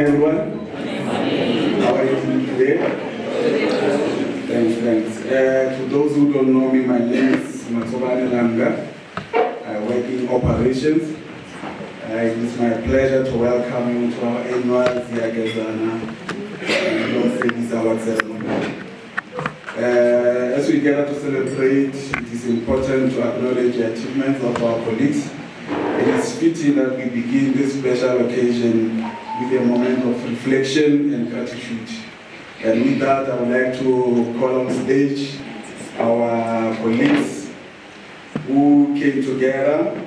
everyone. How are you doing today? Thanks. To those who don't know me, my name is Matsobane Langa. I work in operations. It is my pleasure to welcome you to our annual Ziyagezana Excellemnce ceremony. As we gather to celebrate, it is important to acknowledge the achievements of our colleagues. It is fitting that we begin this special occasion with a moment of reflection and gratitude. And with that, I would like to call on stage our colleagues who came together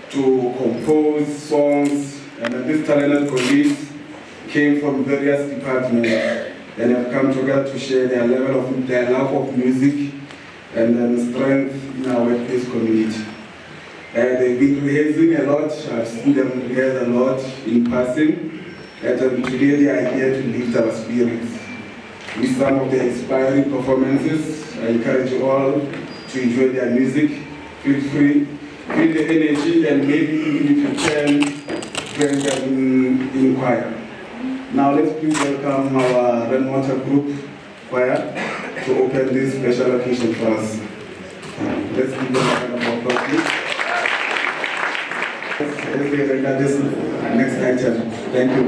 to compose songs, and these talented colleagues came from various departments and have come together to share their love of music and strength in our workplace community. They've been rehearsing a lot. I've seen them rehearse a lot in passing. And today they are here to lift our spirits. With some of their inspiring performances, I encourage you all to enjoy their music. Feel free, feel the energy, and maybe even if you can, join them in choir. Now let's please welcome our Rainwater Group choir to open this special occasion for us. Let's give them a round of applause, please. Let's get this next item. Thank you.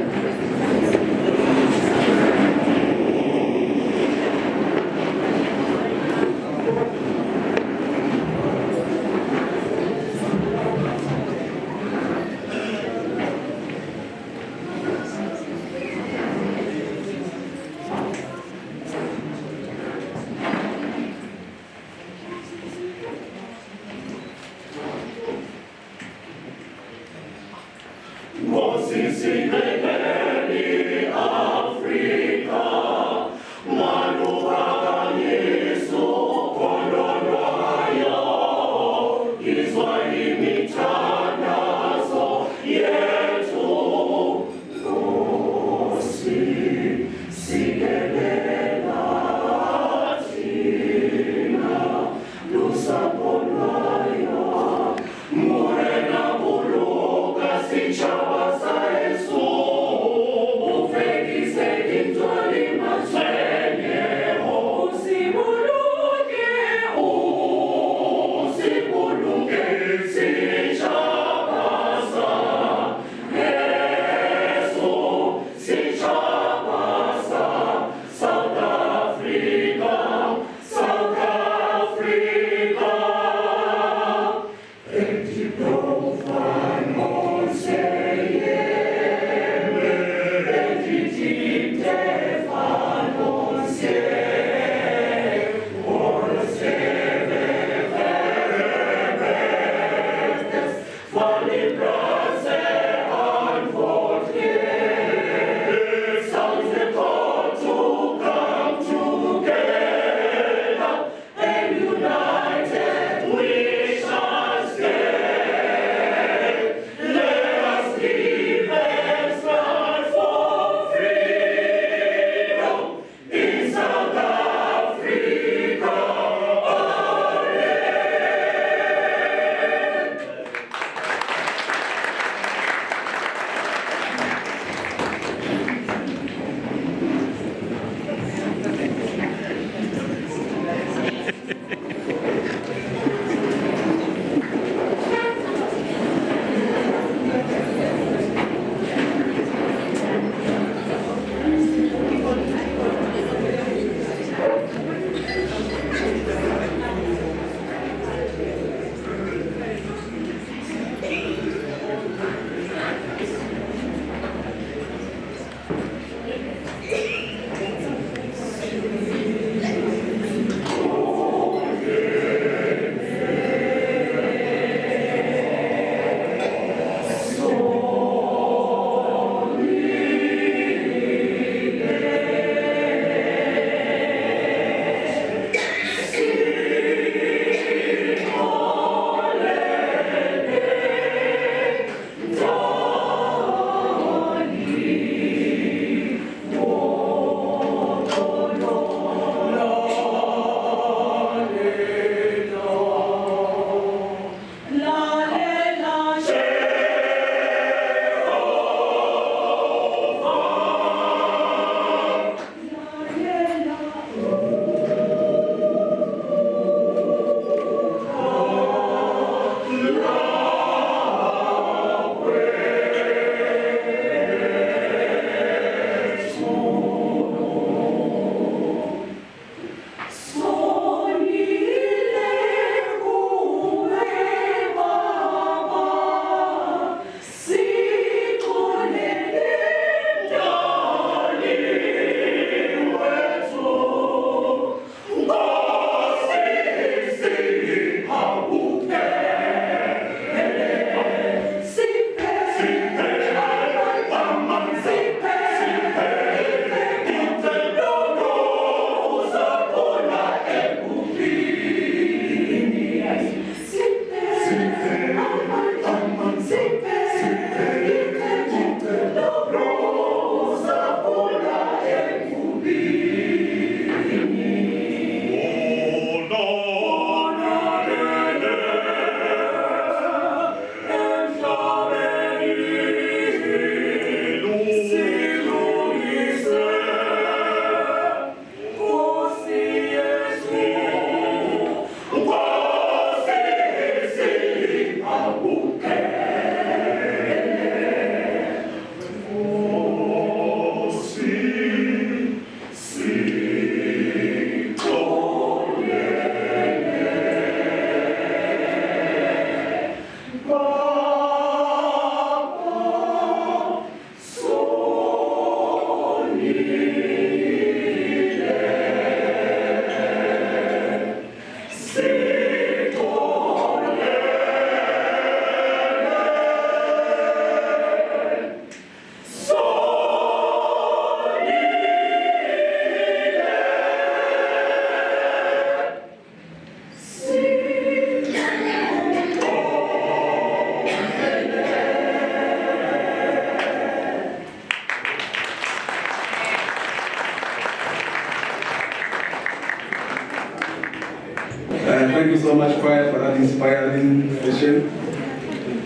Thank you so much, choir, for that inspiring session.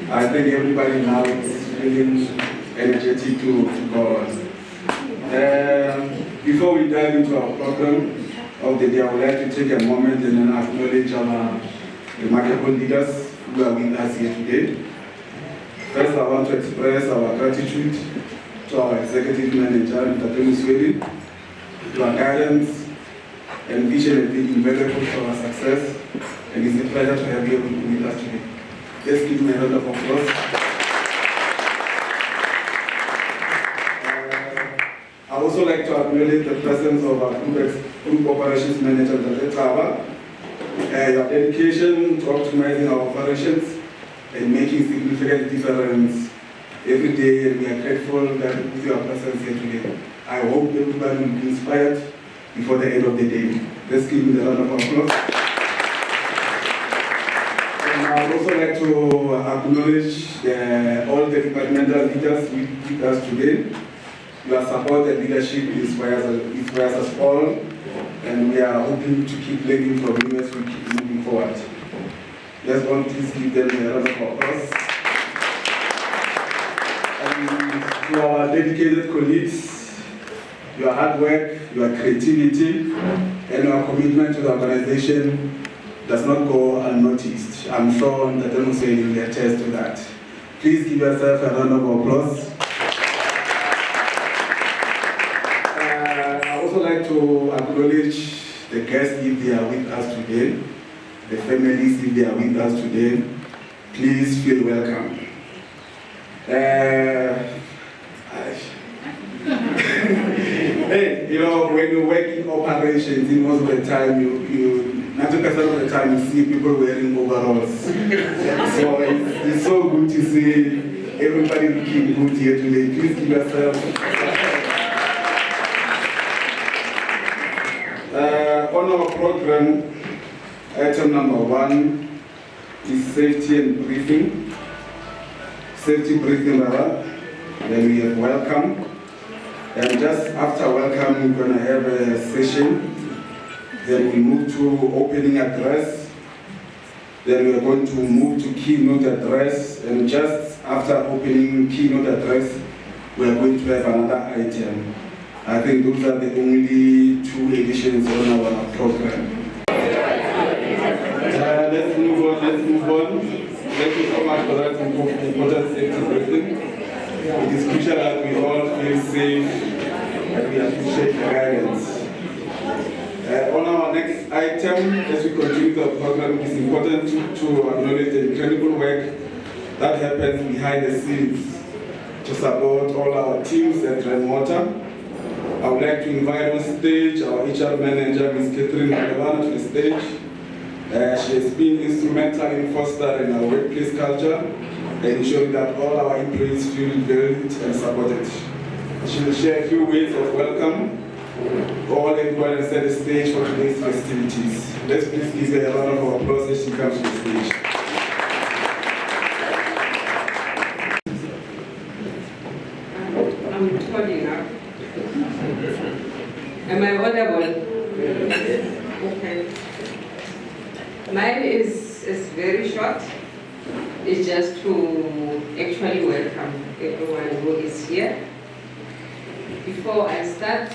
I think everybody now is feeling energetic to go on. Before we dive into our program of the day, I would like to take a moment and then acknowledge our remarkable leaders who are with us here today. First, I want to express our gratitude to our executive manager, Mr. Tony Sweden, your guidance and vision has been invaluable to our success, and it's a pleasure to have you with us today. Let's give him a round of applause. I also like to acknowledge the presence of our Group Operations Manager, Dr. Trava. Your dedication to optimizing our operations and making significant difference every day, and we are grateful that with your presence here today. I hope everybody will be inspired before the end of the day. Let's give him a round of applause. And I would also like to acknowledge all the departmental leaders with us today. Your support and leadership inspires us all, and we are hoping to keep learning from you as we keep moving forward. Let's all please give them a round of applause. And to our dedicated colleagues, your hard work, your creativity, and your commitment to the organization does not go unnoticed. I'm sure that demonstration will attest to that. Please give yourself a round of applause. I also like to acknowledge the guests if they are with us today, the families if they are with us today. Please feel welcome. Hey, you know, when you work in operations, most of the time, 90% of the time you see people wearing overalls. So it's so good to see everybody looking good here today. Please give yourself. On our program, item number 1 is safety and briefing. Safety briefing, then we have welcome. And just after welcome, we're going to have a session. Then we move to opening address. Then we are going to move to keynote address. And just after opening keynote address, we are going to have another item. I think those are the only 2 editions on our program. Let's move on. Thank you so much for that important safety briefing. It is crucial that we all feel safe and we appreciate the guidance. On our next item, as we continue the program, it is important to acknowledge the incredible work that happens behind the scenes to support all our teams at Rainwater. I would like to invite on stage our HR manager, Ms. Catherine Malevana, to the stage. She has been instrumental in fostering our workplace culture and ensuring that all our employees feel valued and supported. She will share a few words of welcome for all everyone and set the stage for today's festivities. Let's please give her a round of applause as she comes to the stage. I'm recording now. Am I audible? Okay. Mine is very short. It's just to actually welcome everyone who is here. Before I start,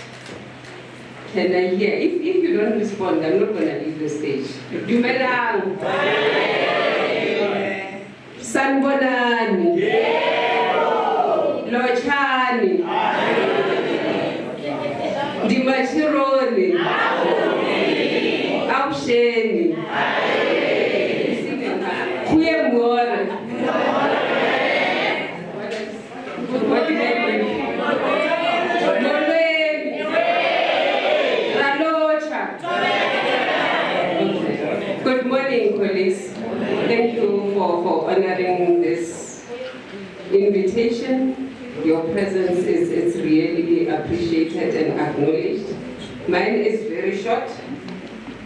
can I hear? If you don't respond, I'm not going to leave the stage. Dumelang. Sanbonani. Lochani. Dimachironi. Ausheni. Kuyemgora. invitation. Your presence is really appreciated and acknowledged. Mine is very short.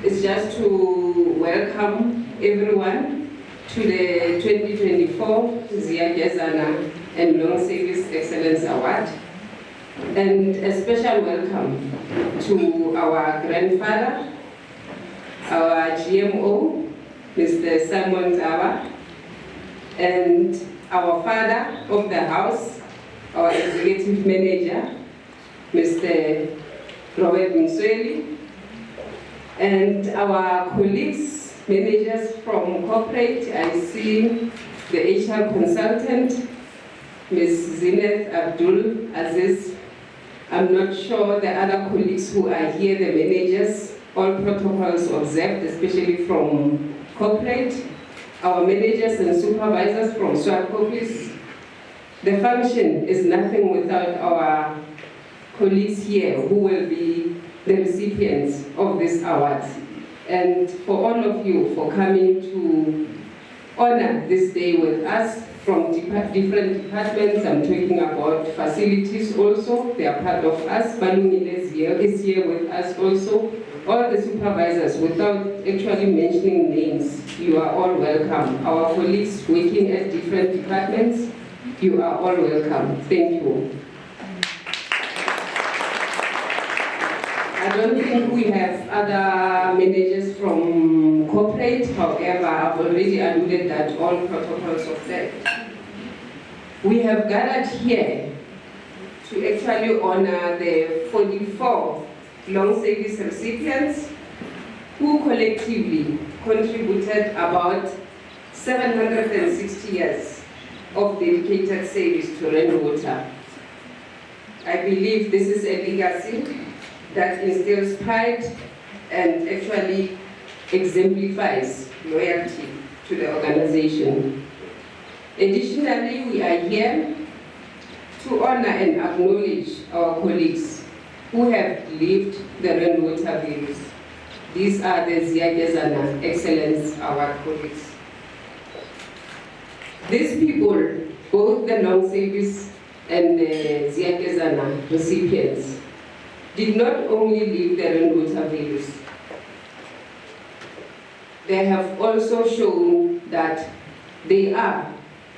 It's just to welcome everyone to the 2024 Ziyagezana and Long Service Excellence Award. And a special welcome to our grandfather, our GMO, Mr. Simon Zawa, and our father of the house, our executive manager, Mr. Robert Msweli, and our colleagues, managers from corporate. I see the HR consultant, Ms. Zineth Abdul Aziz. I'm not sure the other colleagues who are here, the managers, all protocols observed, especially from corporate, our managers and supervisors from Zwartkopjes. The function is nothing without our colleagues here who will be the recipients of this award. And for all of you for coming to honor this day with us from different departments. I'm talking about facilities also. They are part of us. Balungile is here with us also. All the supervisors, without actually mentioning names, you are all welcome. Our colleagues working at different departments, you are all welcome. Thank you. I don't think we have other managers from corporate. However, I've already alluded that all protocols of that. We have gathered here to actually honor the 44 long service recipients who collectively contributed about 760 years of dedicated service to rainwater. I believe this is a legacy that instills pride and actually exemplifies loyalty to the organization. Additionally, we are here to honor and acknowledge our colleagues who have lived the rainwater values. These are the Ziyagezana Excellemnce Award colleagues. These people, both the long service and the Ziyagezana recipients, did not only live the rainwater values, they have also shown that they are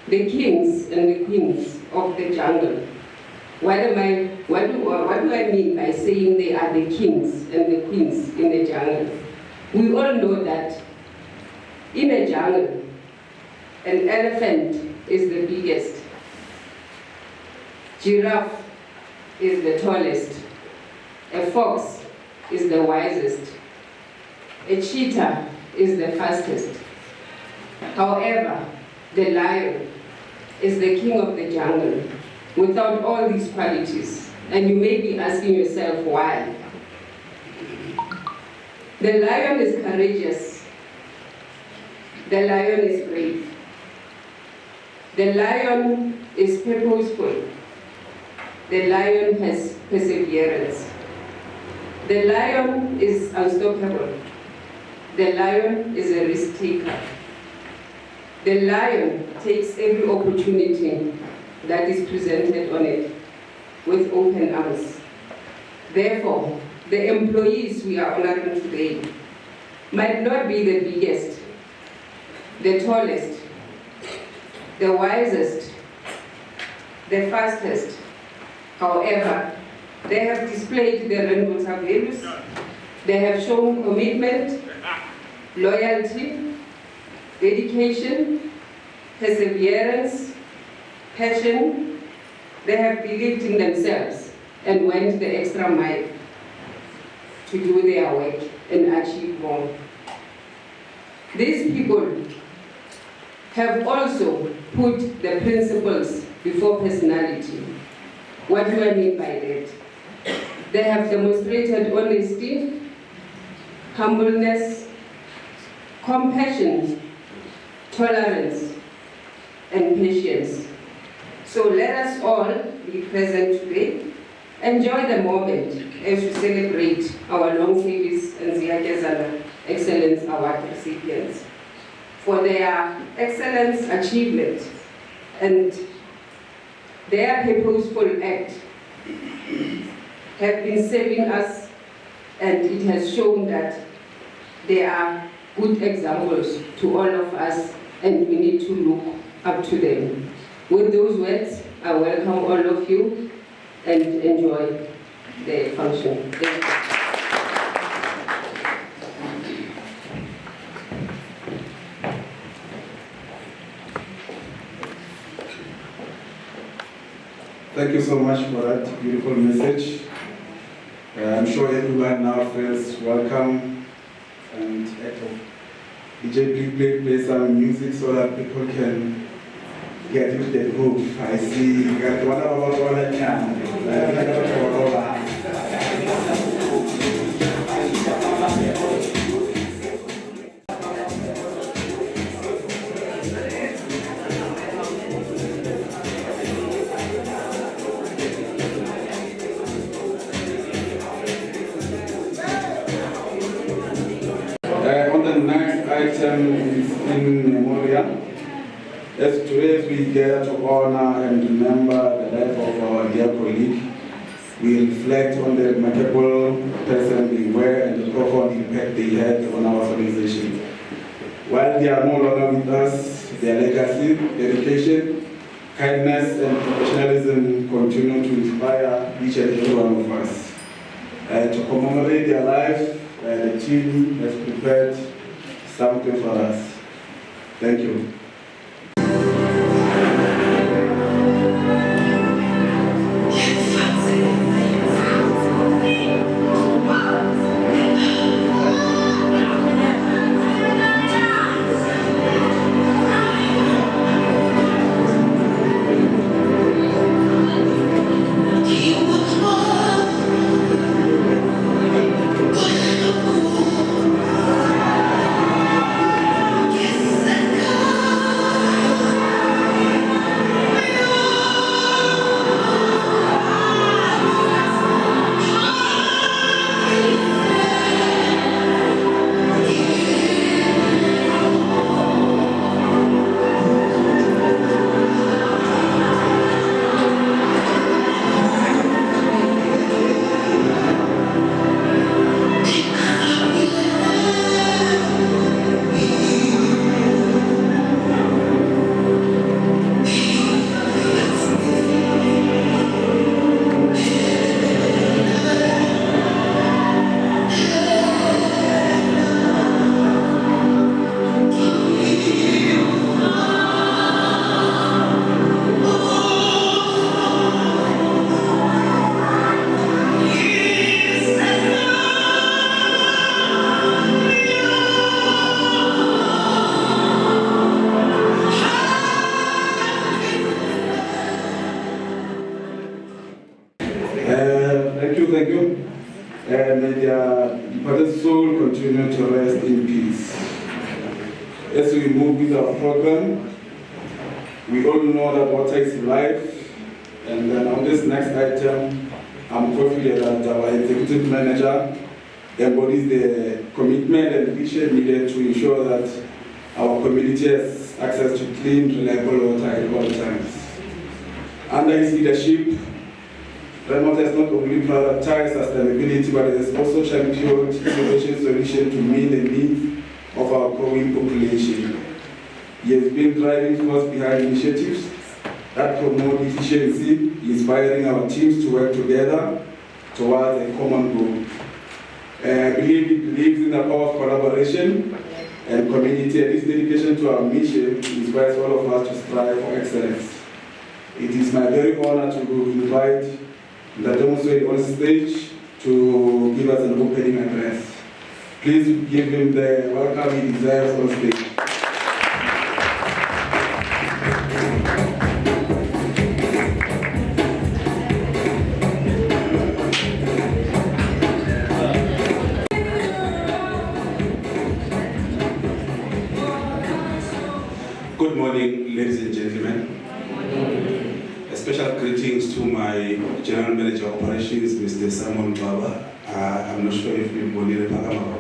the kings and the queens of the jungle. What do I mean by saying they are the kings and the queens in the jungle? We all know that in a jungle, an elephant is the biggest, giraffe is the tallest, a fox is the wisest, a cheetah is the fastest. However, the lion is the king of the jungle without all these qualities. And you may be asking yourself why. The lion is courageous. The lion is brave. The lion is purposeful. The lion has perseverance. The lion is unstoppable. The lion is a risk taker. The lion takes every opportunity that is presented on it with open arms. Therefore, the employees we are honoring today might not be the biggest, the tallest, the wisest, the fastest. However, they have displayed their rainwater values. They have shown commitment, loyalty, dedication, perseverance, passion. They have believed in themselves and went the extra mile to do their work and achieve more. These people have also put the principles before personality. What do I mean by that? They have demonstrated honesty, humbleness, compassion, tolerance, and patience. So let us all be present today. Enjoy the moment as we celebrate our long service and Ziyagezana Excellence Award recipients for their excellence achievement and their purposeful act have been serving us, and it has shown that they are good examples to all of us, and we need to look up to them. With those words, I welcome all of you and enjoy the function. Thank you. Thank you so much for that beautiful message. I'm sure everyone now feels welcome, and DJ, please play some music so that people can get into the groove. I see you got one of our channel. On the next item is in memoriam. As today we gather to honor and remember the life of our dear colleague, we reflect on the remarkable person they were and the profound impact they had on our organization. While they are no longer with us, their legacy, dedication, kindness, and professionalism continue to inspire each and every one of us. To commemorate their life, the team has prepared something for us. Thank you. Thank you. And may their departed soul continue to rest in peace. As we move with our program, we all know that water is life. And then on this next item, I'm confident that our executive manager embodies the commitment and vision needed to ensure that our community has access to clean, reliable water at all times. Under his leadership, Vermont has not only prioritized sustainability, but it has also championed innovation solutions to meet the needs of our growing population. He has been driving force behind initiatives that promote efficiency, inspiring our teams to work together towards a common goal. I believe he believes in the power of collaboration and community, and his dedication to our mission inspires all of us to strive for excellence. It is my very honor to invite the demonstrator on stage to give us an opening address. Please give him the welcome he deserves on stage. Good morning, ladies and gentlemen. A special greetings to my General Manager of Operations, Mr. Simon Baba. I'm not sure if you've been Pagama.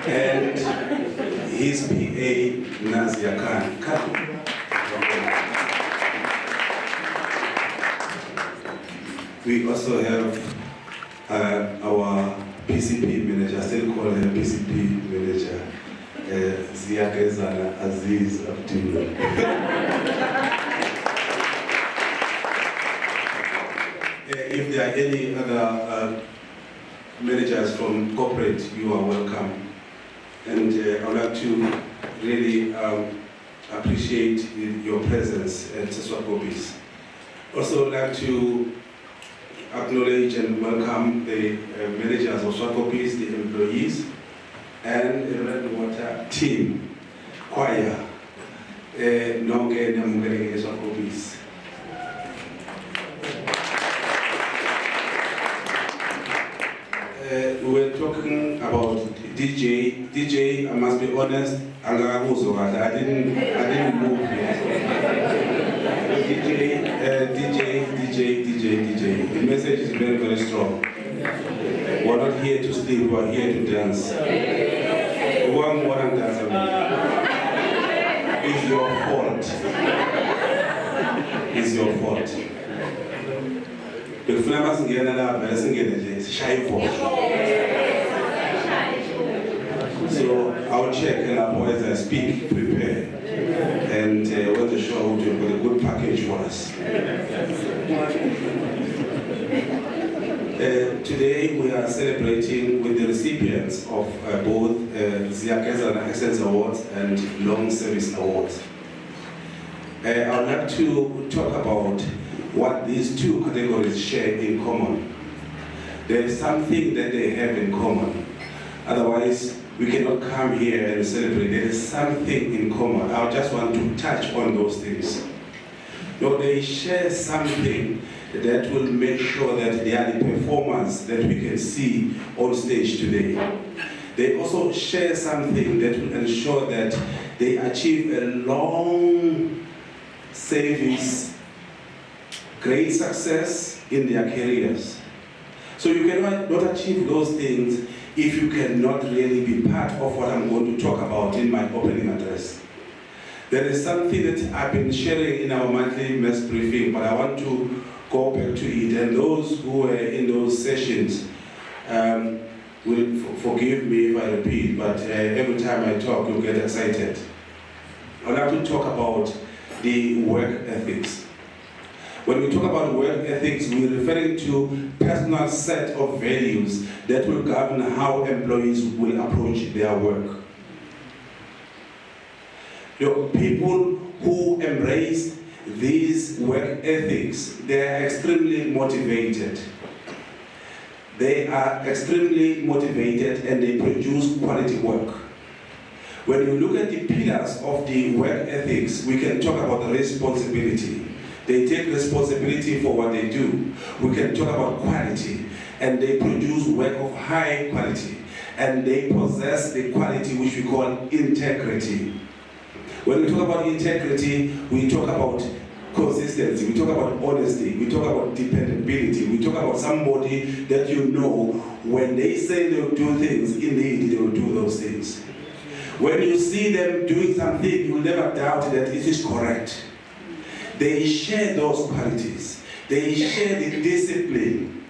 And his PA, Ziyagezana. We also have our PCP manager, I still call her PCP manager, Ziyagezana Excellemnce. If there are any other managers from corporate, you are welcome. And I would like to really appreciate your presence at Zwartkopjes. Also like to acknowledge and welcome the managers of Zwartkopjes, the employees, and the Red Water team, choir, nonke namukeleke eZwartkopjes. We were talking about DJ. DJ, I must be honest, I didn't move here. DJ. The message is very, very strong. We're not here to sleep, we're here to dance. One more than dancing. It's your fault. It's your fault. If you never sing it's shy for. So I'll check and as I speak, prepare. And when the show will do a good package for us. Today we are celebrating with the recipients of both Ziyagezana Excellemnce Awards and Long Service Awards. I would like to talk about what these two categories share in common. There is something that they have in common. Otherwise, we cannot come here and celebrate. There is something in common. I just want to touch on those things. No, they share something that will make sure that they are the performers that we can see on stage today. They also share something that will ensure that they achieve a long service, great success in their careers. So you cannot not achieve those things if you cannot really be part of what I'm going to talk about in my opening address. There is something that I've been sharing in our monthly mess briefing, but I want to go back to it. And those who were in those sessions will forgive me if I repeat, but every time I talk, you'll get excited. I'd like to talk about the work ethics. When we talk about work ethics, we're referring to personal set of values that will govern how employees will approach their work. People who embrace these work ethics, they are extremely motivated. They are extremely motivated and they produce quality work. When you look at the pillars of the work ethics, we can talk about responsibility. They take responsibility for what they do. We can talk about quality, and they produce work of high quality, and they possess the quality which we call integrity. When we talk about integrity, we talk about consistency, we talk about honesty, we talk about dependability, we talk about somebody that you know when they say they'll do things, indeed they will do those things. When you see them doing something, you will never doubt that it is correct. They share those qualities. They share the discipline.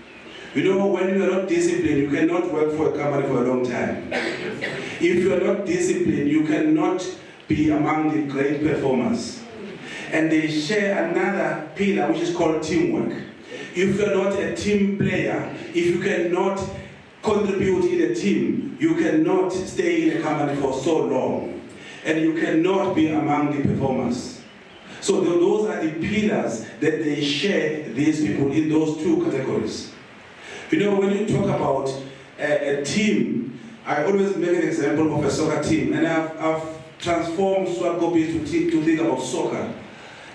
You know, when you are not disciplined, you cannot work for a company for a long time. If you are not disciplined, you cannot be among the great performers. And they share another pillar which is called teamwork. If you are not a team player, if you cannot contribute in a team, you cannot stay in a company for so long. And you cannot be among the performers. So those are the pillars that they share, these people, in those two categories. You know, when you talk about a team, I always make an example of a soccer team, and I've transformed Zwartkopjes to think about soccer.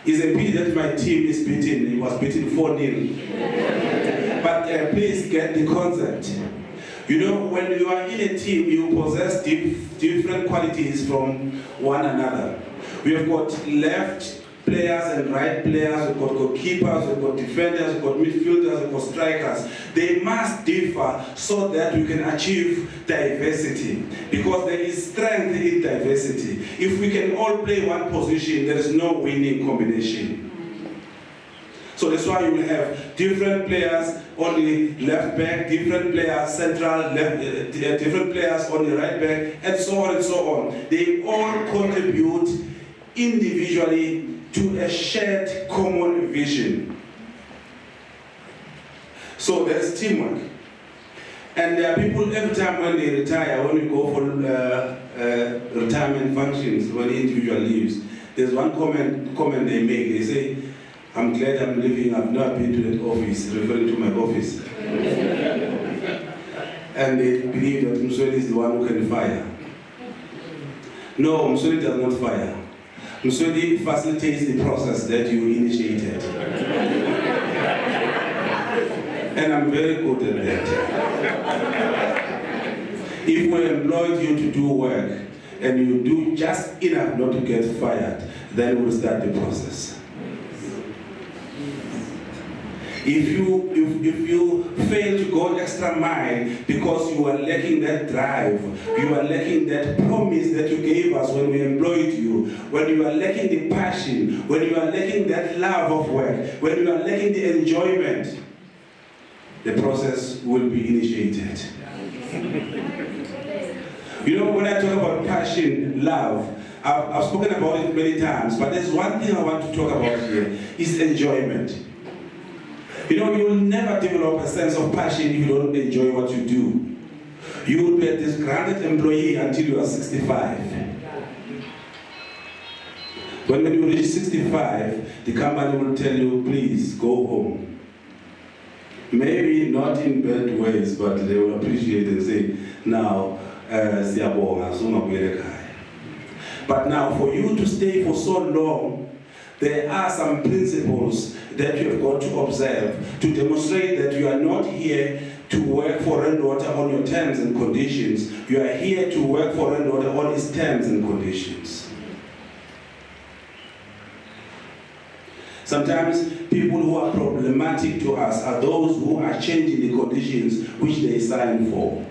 It's a pity that my team is beaten. It was beaten 4-0. But please get the concept. You know, when you are in a team, you possess different qualities from one another. We have got left players and right players, we've got goalkeepers, we've got defenders, we've got midfielders, we've got strikers. They must differ so that we can achieve diversity, because there is strength in diversity. If we can all play one position, there is no winning combination. So that's why you will have different players on the left back, different players central, different players on the right back, and so on and so on. They all contribute individually to a shared common vision. So there's teamwork. And there are people every time when they retire, when we go for retirement functions, when the individual leaves, there's one comment they make. They say, "I'm glad I'm leaving, I've not been to that office," referring to my office. And they believe that Msweli is the one who can fire. No, Msweli does not fire. Msweli facilitates the process that you initiated. And I'm very good at that. If we employed you to do work, and you do just enough not to get fired, then we'll start the process. If you fail to go extra mile because you are lacking that drive, you are lacking that promise that you gave us when we employed you, when you are lacking the passion, when you are lacking that love of work, when you are lacking the enjoyment, the process will be initiated. You know, when I talk about passion, love, I've spoken about it many times, but there's one thing I want to talk about here, is enjoyment. You know, you will never develop a sense of passion if you don't enjoy what you do. You will be a disgruntled employee until you are 65. When you reach 65, the company will tell you, please go home. Maybe not in bad ways, but they will appreciate and say, now, Ziyabonga, sungabuyele. But now, for you to stay for so long, there are some principles that you have got to observe to demonstrate that you are not here to work for Rainwater on your terms and conditions. You are here to work for Rainwater on its terms and conditions. Sometimes people who are problematic to us are those who are changing the conditions which they signed for.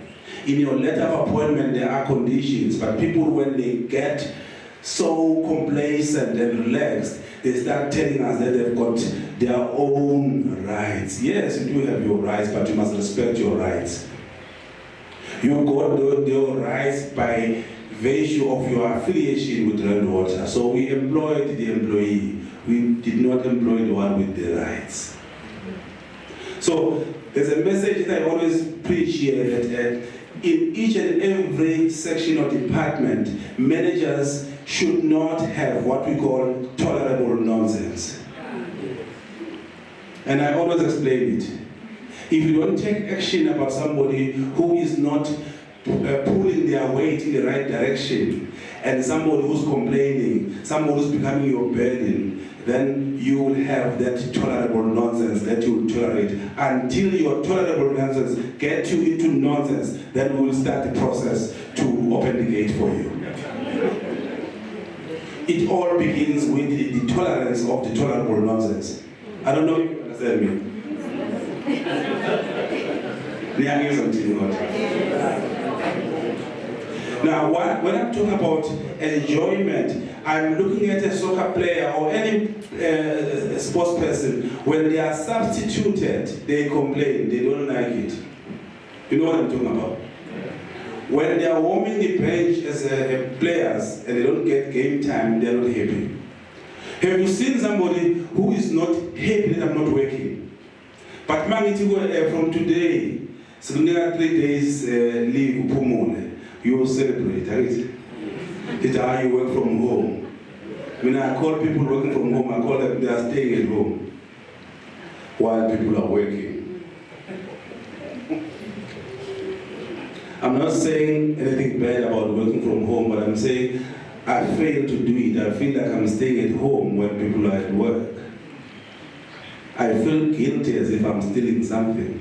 In your letter of appointment there are conditions, but people, when they get so complacent and relaxed, they start telling us that they've got their own rights. Yes, you do have your rights, but you must respect your rights. You got your rights by virtue of your affiliation with Rainwater. So we employed the employee. We did not employ the one with the rights. So there's a message that I always preach here, that in each and every section or department, managers should not have what we call tolerable nonsense. And I always explain it. If you don't take action about somebody who is not pulling their weight in the right direction, and somebody who's complaining, somebody who's becoming your burden, then you will have that tolerable nonsense that you will tolerate. Until your tolerable nonsense gets you into nonsense, then we will start the process to open the gate for you. It all begins with the tolerance of the tolerable nonsense. I don't know if you understand me. Now, when I'm talking about enjoyment, I'm looking at a soccer player or any sports person. When they are substituted, they complain, they don't like it. You know what I'm talking about? When they are warming the bench as players and they don't get game time, they are not happy. Have you seen somebody who is not happy that I'm not working? But from today, so 3 days leave, you will celebrate. It's how you work from home. When I call people working from home, I call them, they are staying at home while people are working. I'm not saying anything bad about working from home, but I'm saying I fail to do it. I feel like I'm staying at home when people are at work. I feel guilty as if I'm stealing something.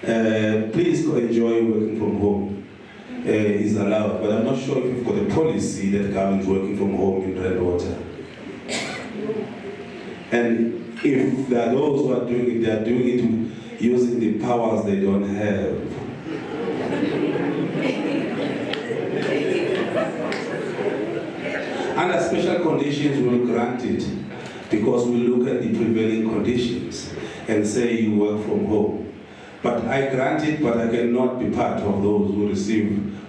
Please go enjoy working from home. Is allowed, but I'm not sure if you've got a policy that governs working from home in Rainwater. And if there are those who are doing it, they are doing it using the powers they don't have. Under special conditions, we'll grant it because we look at the prevailing conditions and say you work from home. But I grant it, but I cannot be part of those who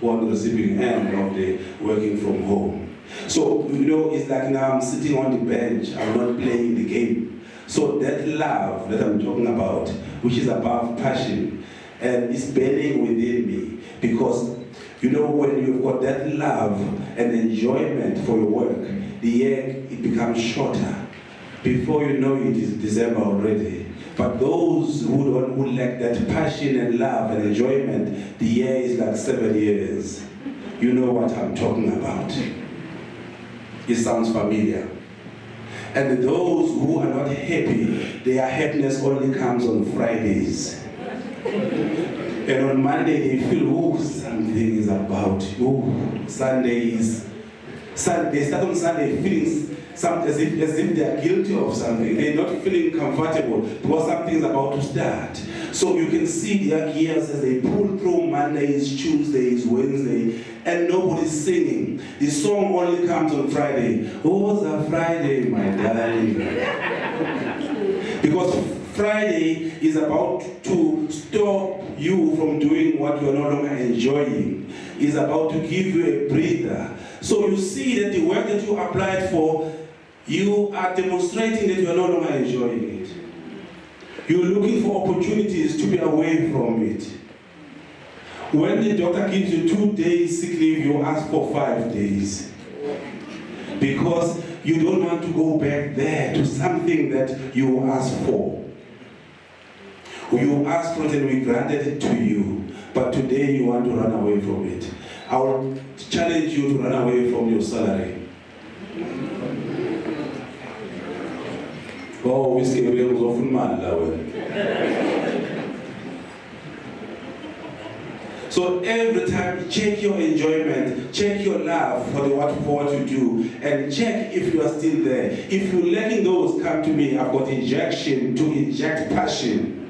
on the receiving end of the working from home. So, you know, it's like now I'm sitting on the bench, I'm not playing the game. So that love that I'm talking about, which is above passion, and is burning within me, because you know, when you've got that love and enjoyment for your work, the year it becomes shorter. Before you know it, it's December already. But those who lack that passion and love and enjoyment, the year is like 7 years. You know what I'm talking about. It sounds familiar. And those who are not happy, their happiness only comes on Fridays. And on Monday they feel, oh, something is about, oh, Sunday. They start on Sunday feeling as if they are guilty of something. They're not feeling comfortable because something is about to start. So you can see their gears as they pull through Mondays, Tuesdays, Wednesday, and nobody's singing. The song only comes on Friday. Oh, it's a Friday, my darling. Because Friday is about to stop you from doing what you are no longer enjoying. It's about to give you a breather. So you see that the work that you applied for, you are demonstrating that you are no longer enjoying it. You're looking for opportunities to be away from it. When the doctor gives you 2 days sick leave, you ask for 5 days. Because you don't want to go back there to something that you asked for. You asked for it and we granted it to you, but today you want to run away from it. I will challenge you to run away from your salary. Oh, whiskey was often So every time, check your enjoyment, check your love for what you do, and check if you are still there. If you're letting those come to me, I've got injection to inject passion.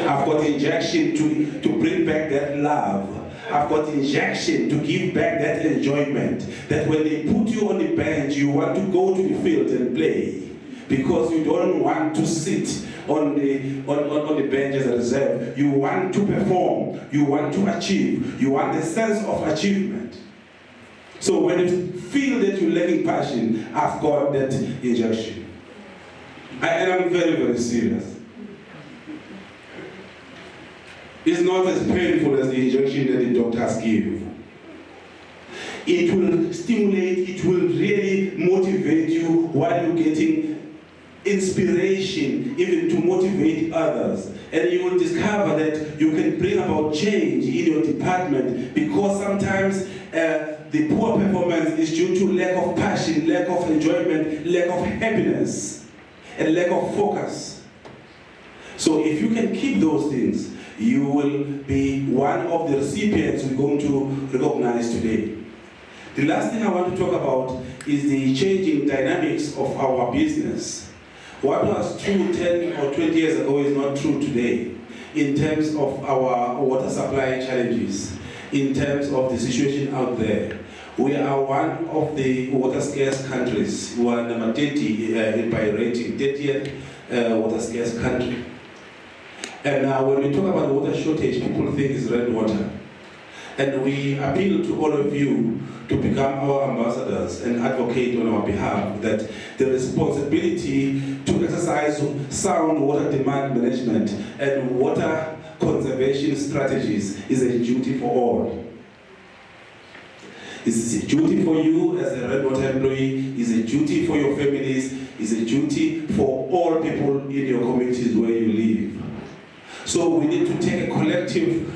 I've got injection to bring back that love. I've got injection to give back that enjoyment. That when they put you on the bench, you want to go to the field and play. Because you don't want to sit on the bench as a reserve. You want to perform. You want to achieve. You want the sense of achievement. So when you feel that you're lacking passion, I've got that injection. And I'm very, very serious. It's not as painful as the injection that the doctors give. It will stimulate, it will really motivate you while you're getting inspiration, even to motivate others. And you will discover that you can bring about change in your department, because sometimes the poor performance is due to lack of passion, lack of enjoyment, lack of happiness, and lack of focus. So if you can keep those things, you will be one of the recipients we're going to recognize today. The last thing I want to talk about is the changing dynamics of our business. What was true 10 or 20 years ago is not true today in terms of our water supply challenges, in terms of the situation out there. We are one of the water scarce countries. We are number 30 by rating, 30th water scarce country. And when we talk about water shortage, people think it's red water. And we appeal to all of you to become our ambassadors and advocate on our behalf that the responsibility to exercise sound water demand management and water conservation strategies is a duty for all. It's a duty for you as a red water employee, it's a duty for your families, it's a duty for all people in your communities where you live. So we need to take a collective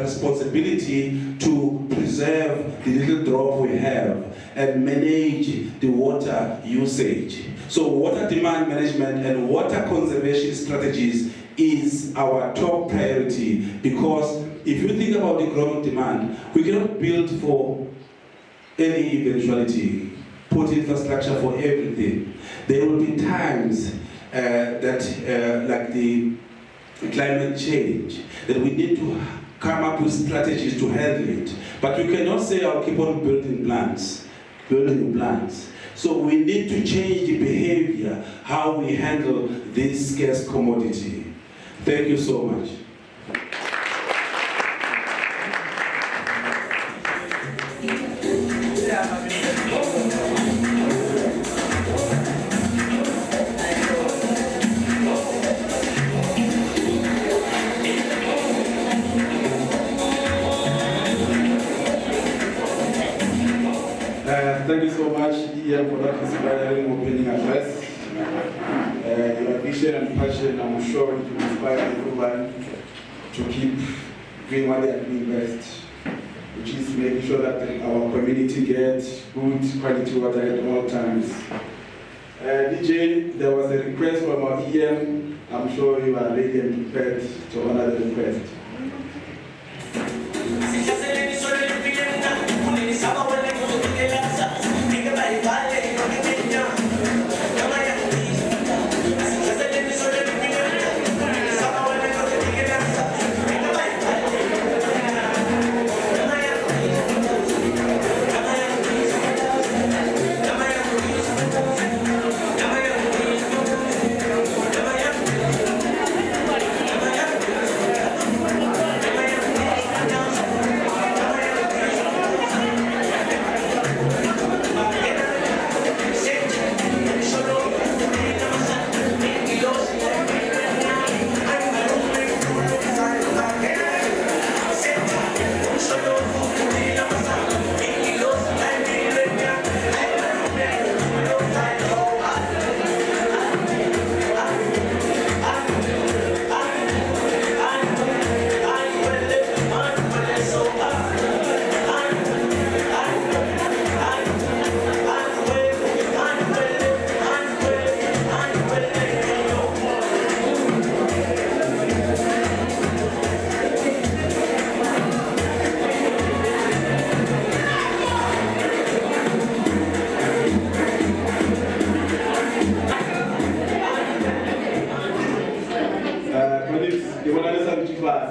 responsibility to preserve the little drop we have and manage the water usage. So water demand management and water conservation strategies is our top priority, because if you think about the growing demand, we cannot build for any eventuality. put infrastructure for everything. There will be times like the climate change, that we need to come up with strategies to handle it. But we cannot say I'll keep on building plants. So we need to change the behavior, how we handle this scarce commodity. Thank you so much. Thank you so much, Ian, for that inspiring opening address. Your vision and passion, I'm sure it will inspire everyone to keep doing what they are doing best, which is making sure that our community gets good quality water at all times. DJ, there was a request from our EM. I'm sure you are ready and prepared to honor the request.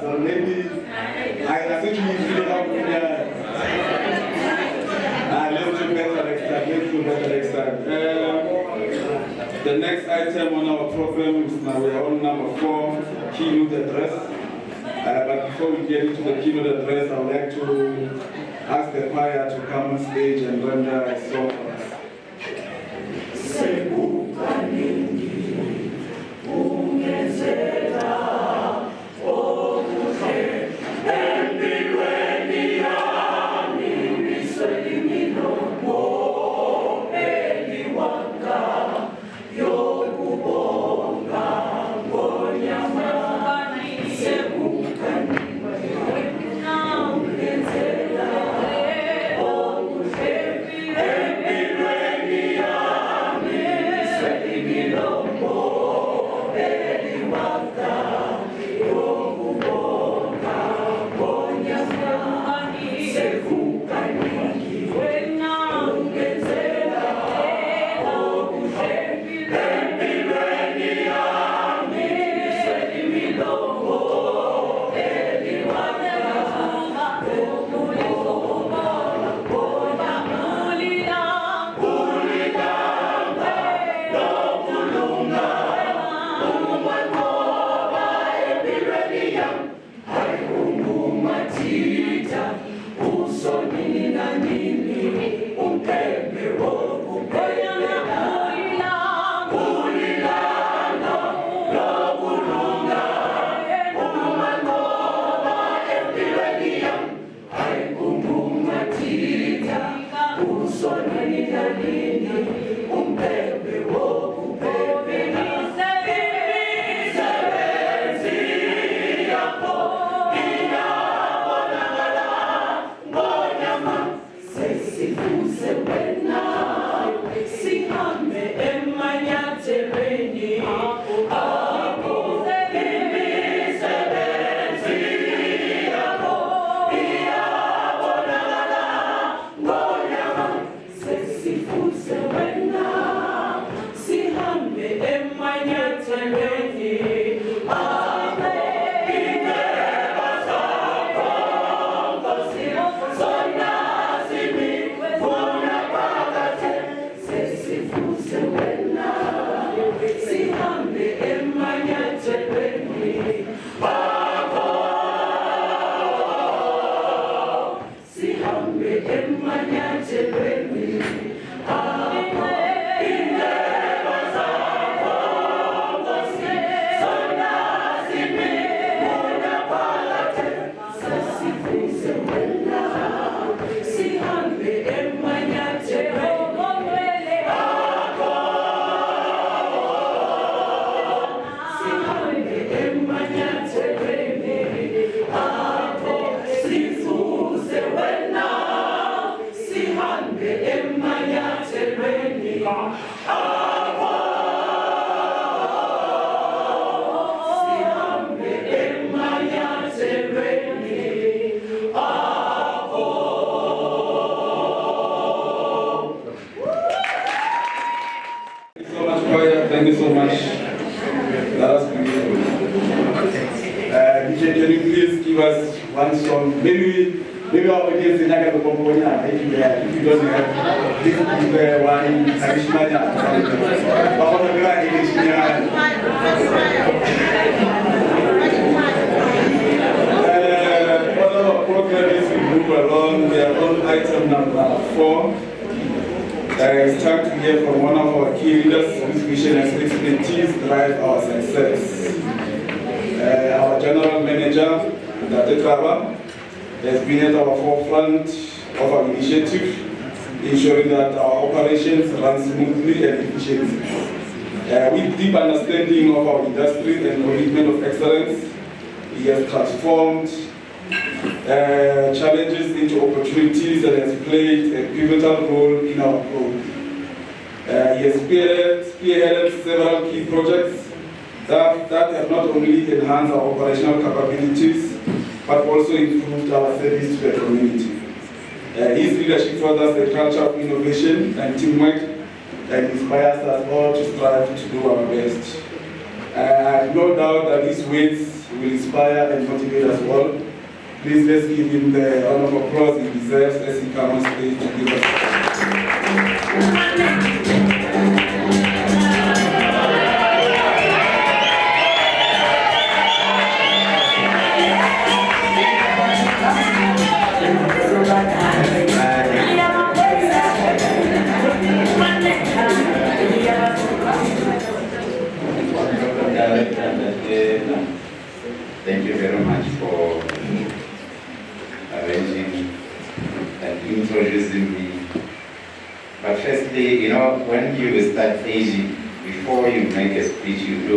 So maybe I think we feel how let's do better next time. The next item on our program is now we are on number 4, keynote address. But before we get into the keynote address, I would like to ask the choir to come on stage and render a song for us. Você Thank you so much. That was beautiful. DJ, can you please give us one song? Maybe our audience is not going to come on here. If you don't have this is the one traditional. Our program is to move along. We are on item number 4. It's time to hear from one of our key leaders whose vision and expertise drive our success. Our General Manager, Dr. Traba, has been at our forefront of our initiative, ensuring that our operations run smoothly and efficiently. With deep understanding of our industry and commitment of excellence, he has transformed challenges into opportunities and has played a pivotal role in our growth. He has spearheaded several key projects that have not only enhanced our operational capabilities, but also improved our service to the community. His leadership furthers the culture of innovation and teamwork and inspires us all to strive to do our best. I have no doubt that these words will inspire and motivate us all. Please let's give him the round of applause he deserves as he comes on stage to give us. Thank you very much for arranging and introducing me. But firstly, you know, when you start aging, before you make a speech, you do.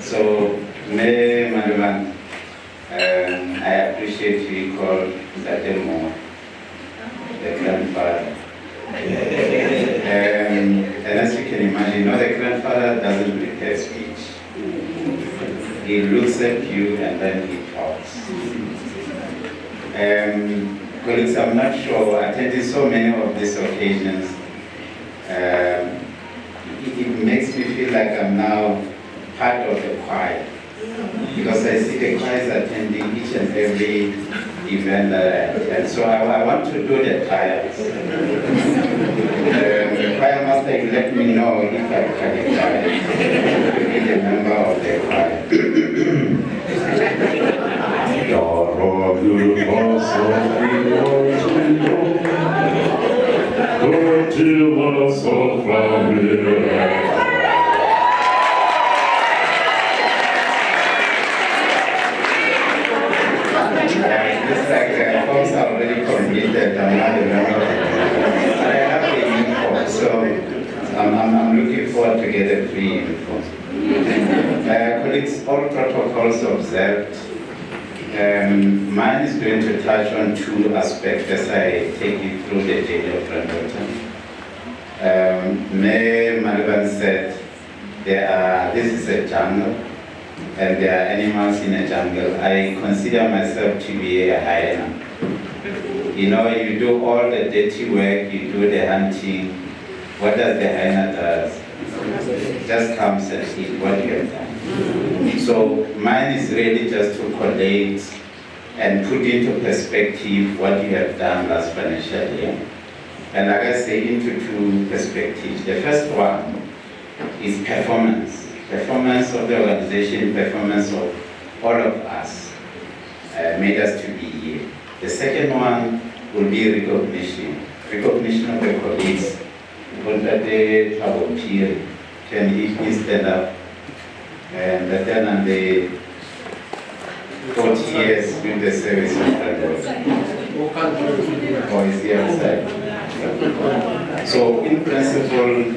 So, Madam, I appreciate you call Zatemo the grandfather. And as you can imagine, the grandfather doesn't prepare speech. He looks at you and then he talks. Colleagues, I'm not sure, attending so many of these occasions, it makes me feel like I'm now part of the choir. Because I see the choirs attending each and every event that I attend. So I want to do the choirs. The choir master will let me know if I can be a member of the choir. It's like the forms are already completed. I'm not a member of the choir. I have the uniform, so I'm looking forward to get a free uniform. Colleagues, all protocols observed. Mine is going to touch on 2 aspects as I take you through the journey of granddaughter. Madhavan said, this is a jungle, and there are animals in a jungle. I consider myself to be a hyena. You know, you do all the dirty work, you do the hunting. What does the hyena do? Just comes and eat what you have done. So mine is really just to collate and put into perspective what you have done last financial year. And like I say, into 2 perspectives. The first one is performance. Performance of the organization, performance of all of us. made us to be here. The second one will be recognition. Recognition of the colleagues. Can he please stand up? And then on the 40 years with the service of Frankfurt. Or is he outside? So in principle,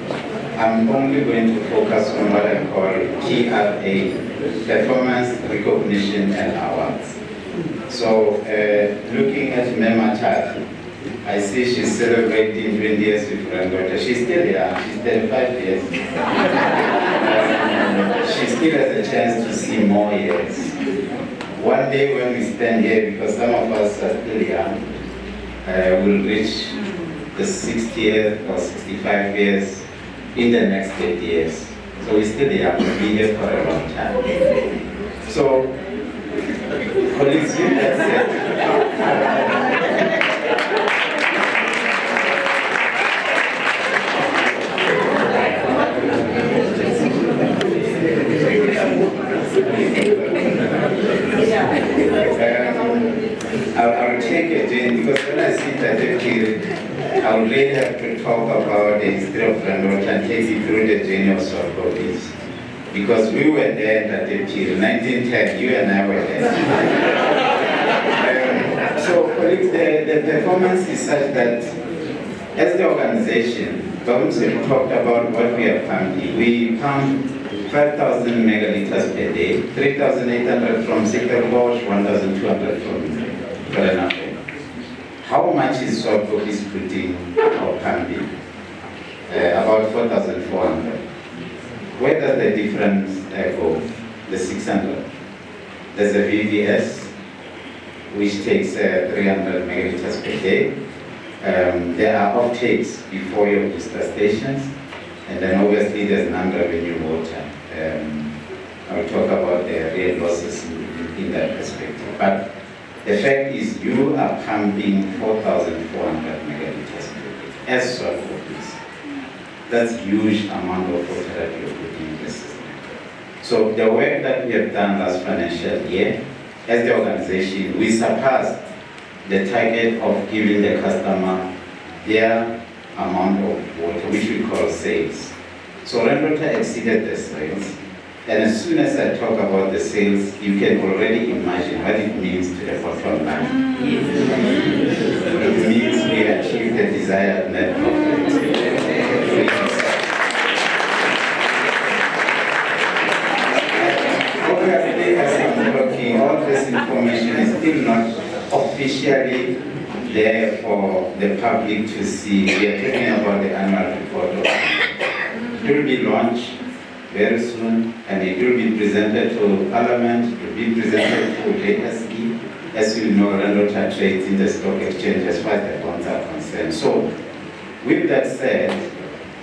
I'm only going to focus on what I call TRA, performance, recognition, and awards. So looking at Mema Chat, I see she's celebrating 20 years with granddaughter. She's still young, she's 35 years. She still has a chance to see more years. One day when we stand here, because some of us are still young, we'll reach the 60th or 65 years in the next 30 years. So we're still young, we'll be here for a long time. So, colleagues, with that said, I'll take it in, because when I sit at the period, I would really have to talk about the history of Frankfurt and take you through the journey of Zwartkopjes. Because we were there at the period, 1910, you and I were there. So colleagues, the performance is such that as the organization, Babumse talked about what we are pumping. We pump 5,000 megaliters per day, 3,800 from Ziyagezana, 1,200 from Zwartkopjes. How much is Zwartkopjes putting or pumping? About 4,400. Where does the difference go? The 600. There's a VVS, which takes 300 megaliters per day. There are off-takes before your booster stations, and then obviously there's non-revenue water. I'll talk about the real losses in that perspective. But the fact is you are pumping 4,400 megaliters per day as Zwartkopjes. That's a huge amount of water that you're putting in the system. So the work that we have done last financial year, as the organization, we surpassed the target of giving the customer their amount of water, which we call sales. So Rainwater exceeded the sales. And as soon as I talk about the sales, you can already imagine what it means to the bottom line. It means we achieved the desired net profit. Obviously, as I'm talking, all this information is still not officially there for the public to see. We are talking about the annual report. It will be launched very soon, and it will be presented to Parliament, it will be presented to JSE. As you know, Rainwater trades in the stock exchange as far as the bonds are concerned. So, with that said,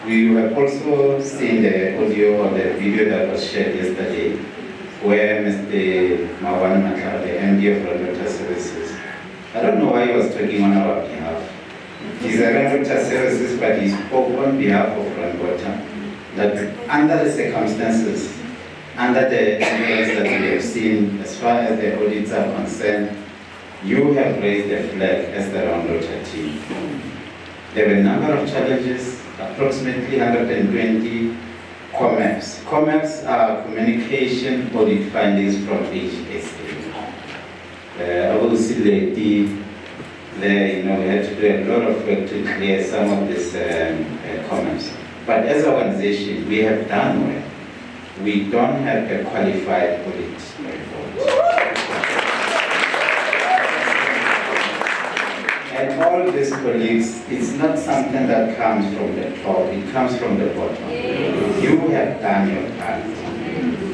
we have also seen the audio or the video that was shared yesterday, where Mr. Mawan Matar, the MD of Rainwater Services, I don't know why he was talking on our behalf. He's a Rainwater Services, but he spoke on behalf of Rainwater. That under the circumstances, under the evidence that we have seen, as far as the audits are concerned, you have raised the flag as the Rainwater team. There were a number of challenges, approximately 120 COMEPs. COMEPs are communication audit findings from HSA. Obviously, we had to do a lot of work to clear some of these COMEPs. But as an organization, we have done well. We don't have a qualified audit report. And all these colleagues, it's not something that comes from the top, it comes from the bottom. You have done your part.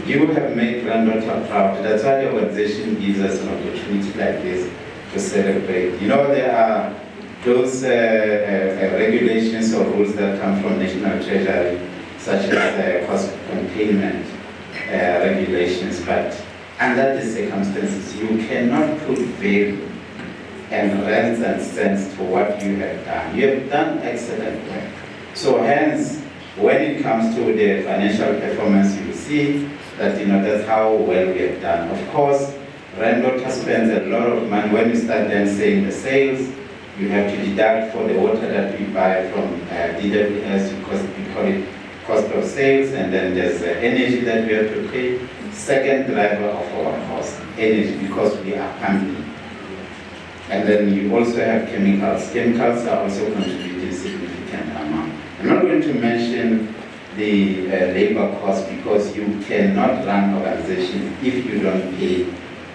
You have made Rainwater proud. That's why the organization gives us an opportunity like this to celebrate. You know, there are those regulations or rules that come from National Treasury, such as cost containment regulations, but under the circumstances, you cannot put value and rents and cents to what you have done. You have done excellent work. So hence, when it comes to the financial performance, you see that that's how well we have done. Of course, Randwater spends a lot of money. When you start then saying the sales, you have to deduct for the water that we buy from DWS, because we call it cost of sales, and then there's the energy that we have to pay. Second driver of our cost, energy, because we are pumping. And then you also have chemicals. Chemicals are also contributing significant amount. I'm not going to mention the labor cost, because you cannot run organization if you don't pay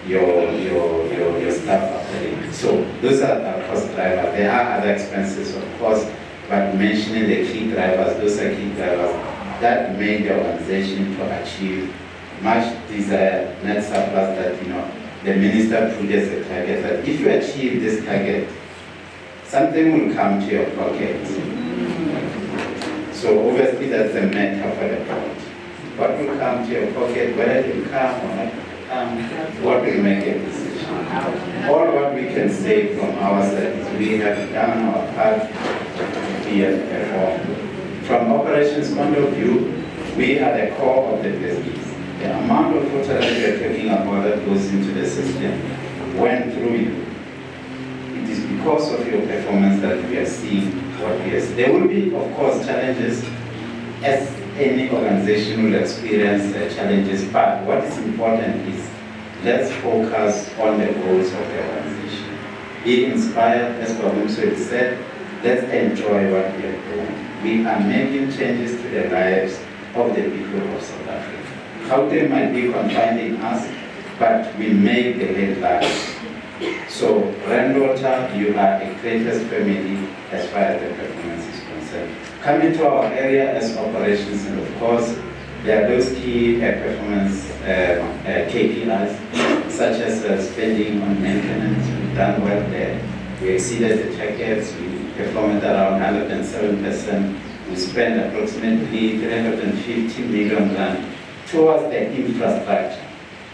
your staff accordingly. So those are our cost drivers. There are other expenses, of course, but mentioning the key drivers, those are key drivers that make the organization to achieve much desired net surplus that, the minister put as a target, that if you achieve this target, something will come to your pocket. So obviously that's the matter for the point. What will come to your pocket, whether it will come or not come, what will make a decision. All what we can say from our side is we have done our part to be a perform. From operations point of view, we are the core of the business. The amount of water that we are talking about that goes into the system went through you. It is because of your performance that we are seeing what we are seeing. There will be, of course, challenges, as any organization will experience challenges, but what is important is let's focus on the goals of the organization. Be inspired, as Babumso said, let's enjoy what we are doing. We are making changes to the lives of the people of South Africa. How they might be confining us, but we make the headlines. So, Randwater, you are a greatest family as far as the performance is concerned. Coming to our area as operations, and of course, there are those key performance KPIs, such as spending on maintenance. We've done well there. We exceeded the targets. We performed around 107%. We spent approximately 350 million rand towards the infrastructure.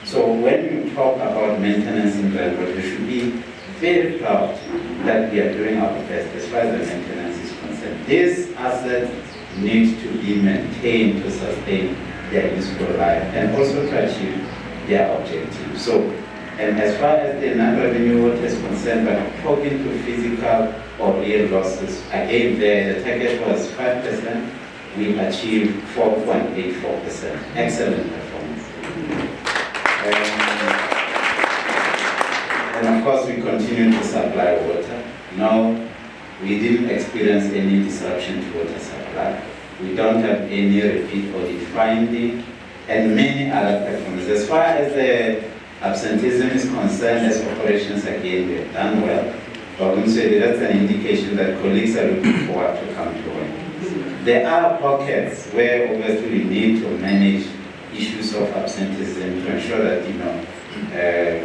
So when you talk about maintenance in Randwater, we should be very proud that we are doing our best as far as the maintenance is concerned. These assets need to be maintained to sustain their useful life and also to achieve their objectives. So, and as far as the non-revenue water is concerned, but talking to physical or real losses, again there the target was 5%, we achieved 4.84%. Excellent performance. And of course we continue to supply water. Now, we didn't experience any disruption to water supply. We don't have any repeat audit finding, and many other performances. As far as the absenteeism is concerned, as operations, again, we have done well. But that's an indication that colleagues are looking forward to come to work. There are pockets where obviously we need to manage issues of absenteeism to ensure that,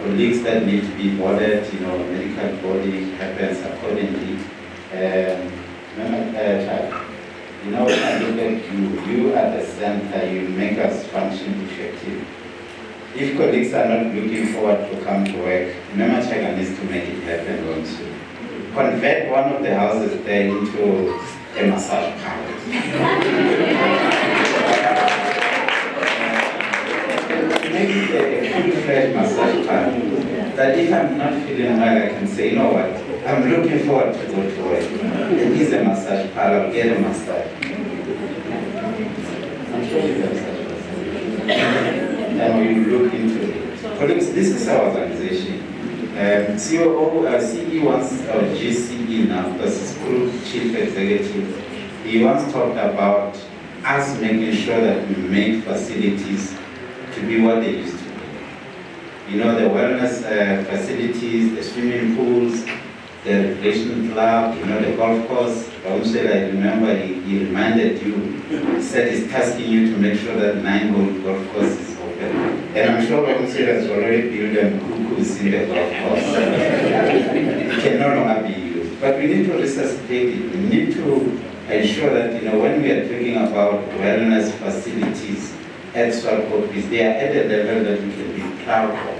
colleagues that need to be boarded, medical boarding happens accordingly. When I look at you at the center, you make us function effective. If colleagues are not looking forward to come to work, Chaka needs to make it happen also. Convert one of the houses there into a massage parlor. Make it a full-fledged massage parlor. That if I'm not feeling well, I can say, you know what, I'm looking forward to go to work. It is a massage parlor, get a massage. I'm sure you have such a massage. And we look into it. Colleagues, this is our organization. CE once, or GCE now, because it's Group Chief Executive, he once talked about us making sure that we make facilities to be what they used to be. The wellness facilities, the swimming pools, the recreation club, the golf course. I remember he reminded you, he said he's tasking you to make sure that 9-hole golf course is open. And I'm sure Baumse has already built them cuckoos in the golf course. It can no longer be used. But we need to resuscitate it. We need to ensure that, when we are talking about wellness facilities at Zwartkopjes, they are at a level that we can be proud of.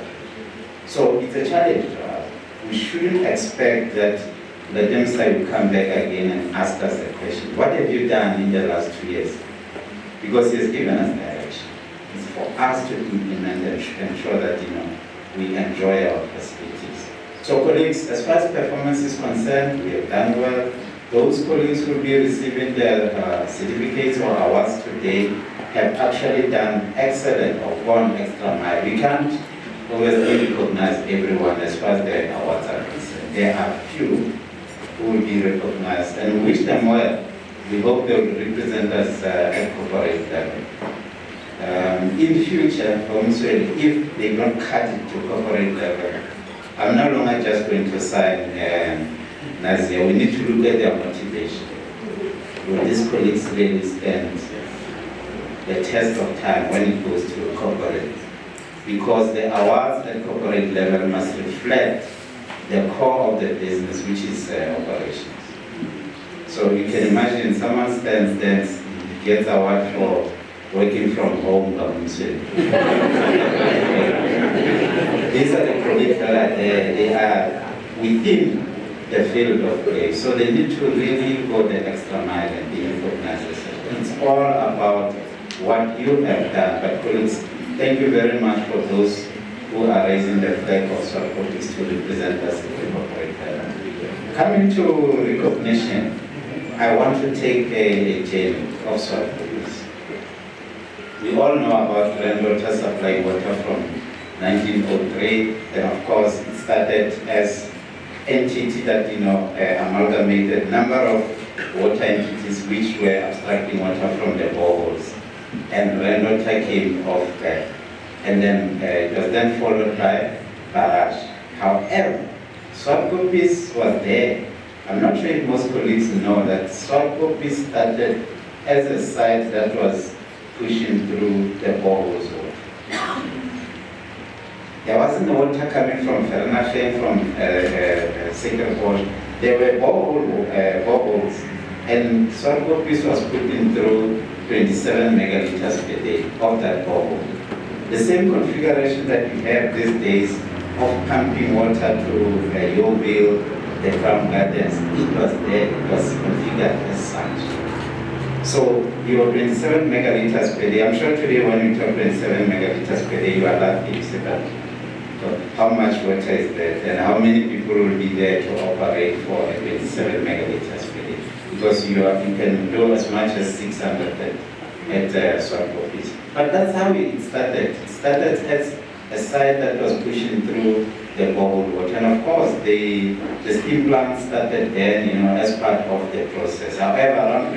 So it's a challenge to us. We shouldn't expect that the DEMSA will come back again and ask us a question. What have you done in the last 2 years? Because he has given us direction. It's for us to implement and ensure that, we enjoy our facilities. So colleagues, as far as performance is concerned, we have done well. Those colleagues who will be receiving their certificates or awards today have actually done excellent or gone extra mile. We can't always recognize everyone as far as their awards are concerned. There are few who will be recognized, and we wish them well. We hope they will represent us at corporate level. In future, if they don't cut it to corporate level, I'm no longer just going to sign Nazia. We need to look at their motivation. Will these colleagues really stand the test of time when it goes to corporate? Because the awards at corporate level must reflect the core of the business, which is operations. So you can imagine someone stands there, gets award for working from home. These are the colleagues that they are within the field of play. So they need to really go the extra mile and be recognized. It's all about what you have done. But colleagues, thank you very much for those who are raising the flag of Zwartkopjes to represent us in the corporate level. Coming to recognition, I want to take a journey of Zwartkopjes. We all know about rainwater supply water from 1903, and of course it started as entity that amalgamated number of water entities which were abstracting water from the boreholes, and rainwater came off that. And then it was then followed by barrage. However, Zwartkopjes was there. I'm not sure if most colleagues know that Zwartkopjes started as a site that was pushing through the boreholes water. There wasn't the water coming from Vereeniging, from Zwartkopjes. There were boreholes, and Zwartkopjes was putting through 27 megaliters per day of that borehole. The same configuration that you have these days of pumping water to Yeoville, the Crown Gardens, it was there, it was configured as such. So your 27 megaliters per day, I'm sure today when you talk 27 megaliters per day, you are laughing, you say that, how much water is there, and how many people will be there to operate for 27 megaliters per day? Because you can do as much as 600 at Zwartkopjes. But that's how it started. It started as a site that was pushing through the borehole water. And of course, the steam plant started then, as part of the process. However, around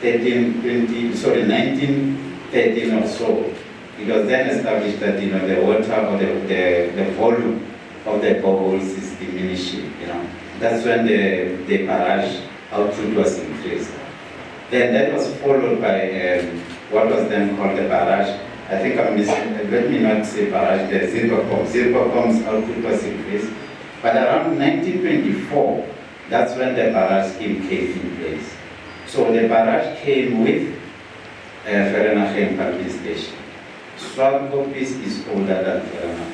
1913 or so, it was then established that, the water or the volume of the boreholes is diminishing, That's when the barrage output was increased. Then that was followed by what was then called the barrage. I think I'm missing, let me not say barrage, the Zwartkopjes. Zwartkopjes output was increased. But around 1924, that's when the barrage scheme came in place. So the barrage came with Vereeniging pumping station. Zwartkopjes is older than Vereeniging.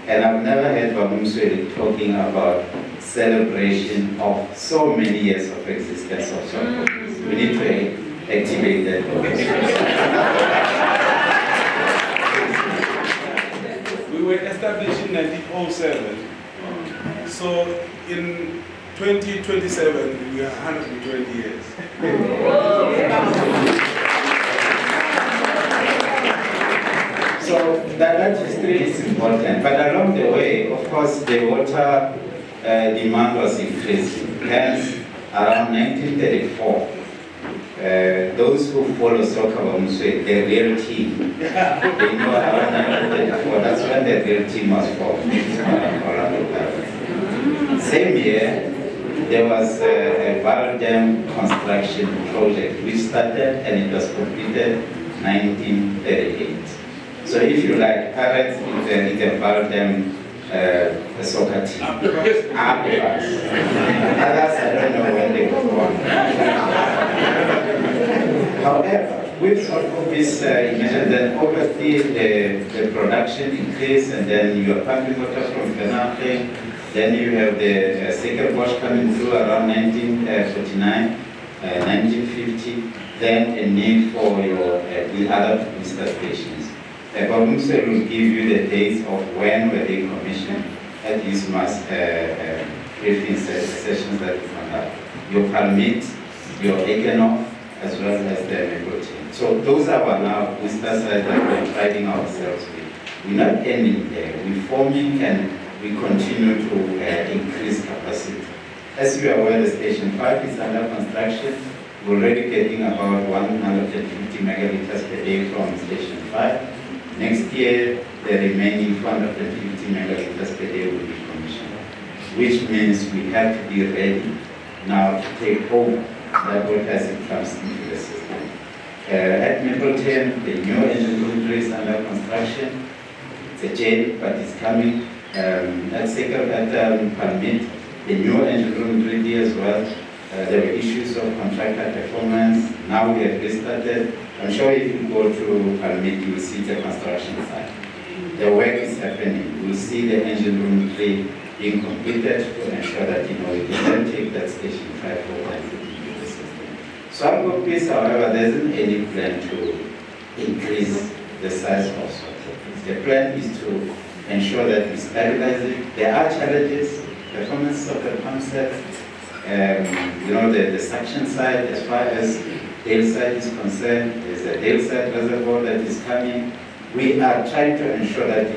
And I've never heard Babumsweli talking about celebration of so many years of existence of Zwartkopjes. We need to activate that. We were established in 1907. So in 2027, we are 120 years. So that history is important. But along the way, of course, the water demand was increasing. Hence, around 1934, those who follow Zwartkopjes, the real team, they know around 1934, that's when the real team was formed. Same year, there was a barrel dam construction project which started and it was completed 1938. So if you like, Pirates, it's a barrel dam soccer team. Others, I don't know when they were born. However, with Zwartkopjes, imagine that obviously the production increased, and then you are pumping water from Vereeniging. Then you have the Zwartkopjes coming through around 1949, 1950. Then a need for your other booster stations. Babumse will give you the dates of when were they commissioned at these mass briefing sessions that we conduct. Your permit, your economic, as well as the medical team. So those are our now booster sites that we're driving ourselves with. We're not ending there. We're forming and we continue to increase capacity. As you are aware, the Station 5 is under construction. We're already getting about 150 megaliters per day from Station 5. Next year, the remaining 450 megaliters per day will be commissioned, which means we have to be ready now to take over that water as it comes into the system. At Middleton, the new engine room is under construction. It's a jail, but it's coming. At Palmit, the new engine room ready as well. There were issues of contractor performance. Now we have restarted. I'm sure if you go to Palmit, you will see the construction site. The work is happening. We'll see the engine room 3 being completed to ensure that we can take that Station 5 over and put it into the system. Zwartkopjes, however, there isn't any plan to increase the size of Zwartkopjes. The plan is to ensure that we stabilize it. There are challenges, performance of the pump sets, the suction side, as far as Dale side is concerned, there's a Dale side reservoir that is coming. We are trying to ensure that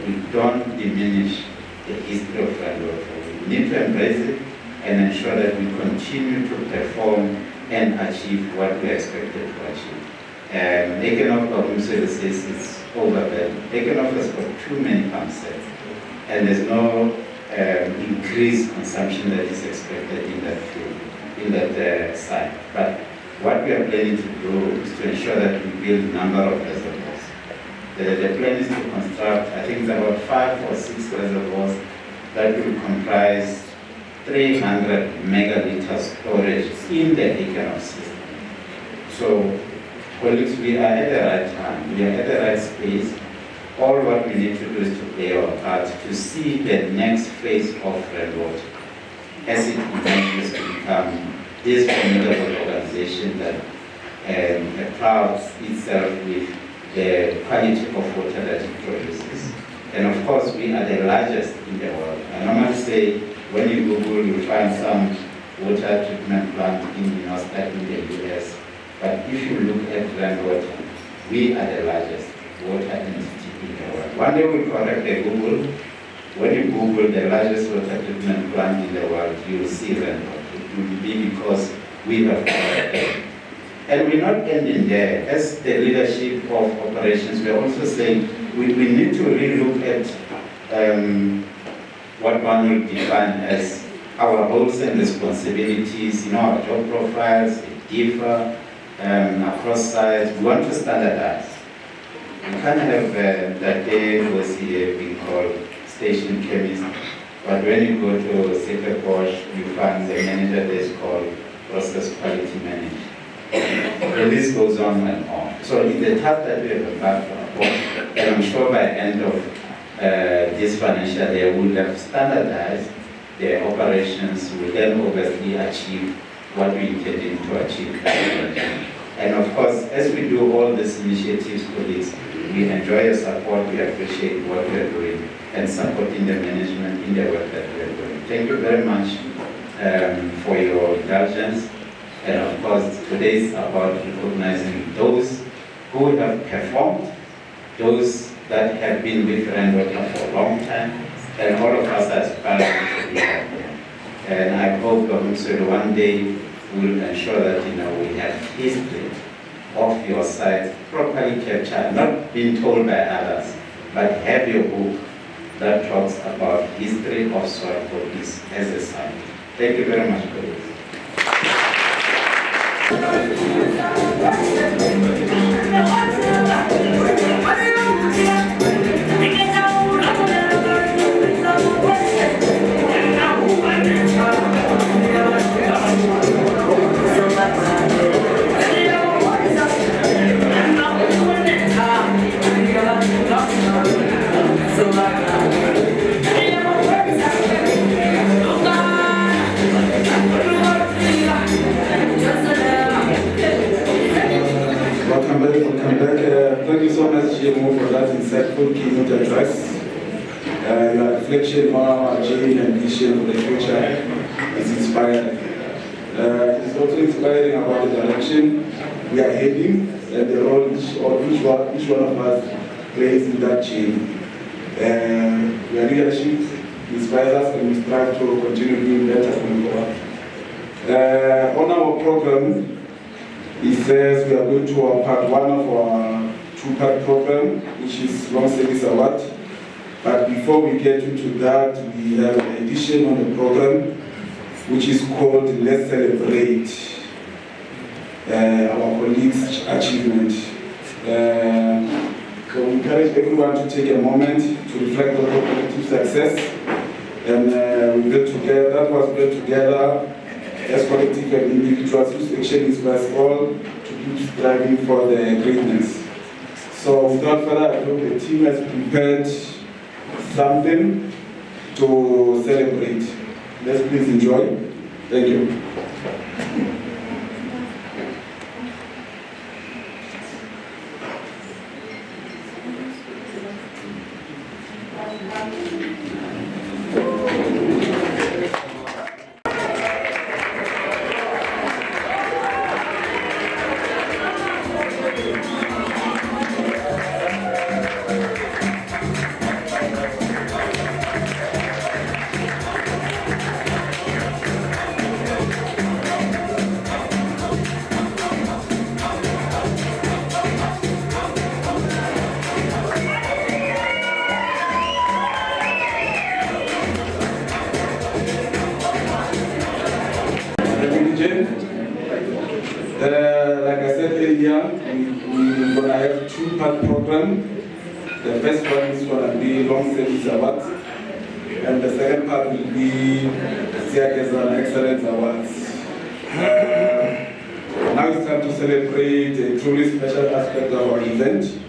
we don't diminish the history of groundwater. We need to embrace it and ensure that we continue to perform and achieve what we expected to achieve. Economic problem services is overburdened. Economic has got too many pump sets, and there's no increased consumption that is expected in that field, in that site. But what we are planning to do is to ensure that we build a number of reservoirs. The plan is to construct, I think it's about 5 or 6 reservoirs that will comprise 300 megaliter storage in the economic system. So, colleagues, we are at the right time, we are at the right space. All what we need to do is to play our part to see the next phase of railroad as it emerges to become this formidable organization that prouds itself with the quality of water that it produces. And of course, we are the largest in the world. I normally say, when you Google, you find some water treatment plant in the US. But if you look at groundwater, we are the largest water entity in the world. One day we'll correct the Google. When you Google the largest water treatment plant in the world, you will see groundwater. It will be because we have corrected. And we're not ending there. As the leadership of operations, we're also saying we need to relook at what one will define as our roles and responsibilities, our job profiles, they differ across sites. We want to standardize. You can't have that day was here being called station chemist, but when you go to Zwartkopjes, you find the manager there is called process quality manager. The list goes on and on. So it's the task that we have embarked upon, and I'm sure by the end of this financial year we'll have standardized the operations, will then obviously achieve what we intended to achieve. And of course, as we do all these initiatives, colleagues, we enjoy your support, we appreciate what we are doing, and supporting the management in the work that we are doing. Thank you very much for your indulgence. And of course, today is about recognizing those who have performed, those that have been with rainwater for a long time, and all of us as parents to be happy. And I hope that one day will ensure that we have history of your site properly captured, not being told by others, but have your book that talks about history of Zwartkopjes as a site. Thank you very much, colleagues. Welcome reflection on our journey and vision for the future is inspiring. It's also inspiring about the direction we are heading and the role each one of us plays in that chain. Your leadership inspires us and we strive to continue doing better going forward. On our program, it says we are going to our part one of our two-part program, which is Long Service Award. But before we get into that, we have an addition on the program, which is called Let's Celebrate our colleagues' achievement. So we encourage everyone to take a moment to reflect on our collective success. And we built together, that was built together as collective and individuals whose action inspires all to keep striving for the greatness. So without further ado, the team has prepared something to celebrate. Let's please enjoy. Thank you. Like I said earlier, we're going to have a two-part program. The first one is going to be Long Service Awards, and the second part will be Ziyagezana Excellemnce Awards. Now it's time to celebrate a truly special aspect of our event,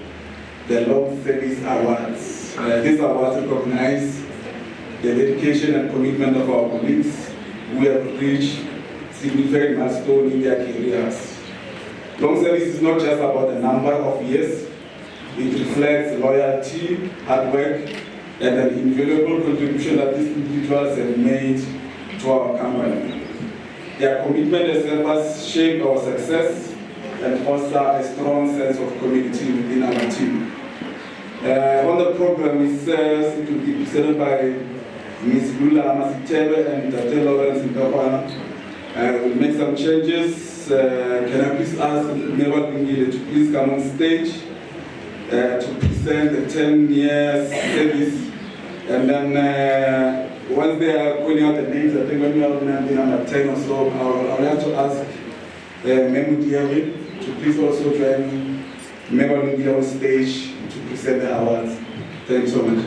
the Long Service Awards. These awards recognize the dedication and commitment of our colleagues who have reached significant milestones in their careers. Long service is not just about the number of years, it reflects loyalty, hard work, and an invaluable contribution that these individuals have made to our company. Their commitment has helped us shape our success and foster a strong sense of community within our team. On the program, it says it will be presented by Ms. Lula Masitebe and Dr. Lawrence Nkapana. We'll make some changes. Can I please ask Mabel Ngile to please come on stage to present the 10 years service. And then once they are calling out the names, I think when we are on number 10 or so, I'll have to ask Memu Diawi to please also join Mabel Ngile on stage to present the awards. Thanks so much.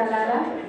Talala.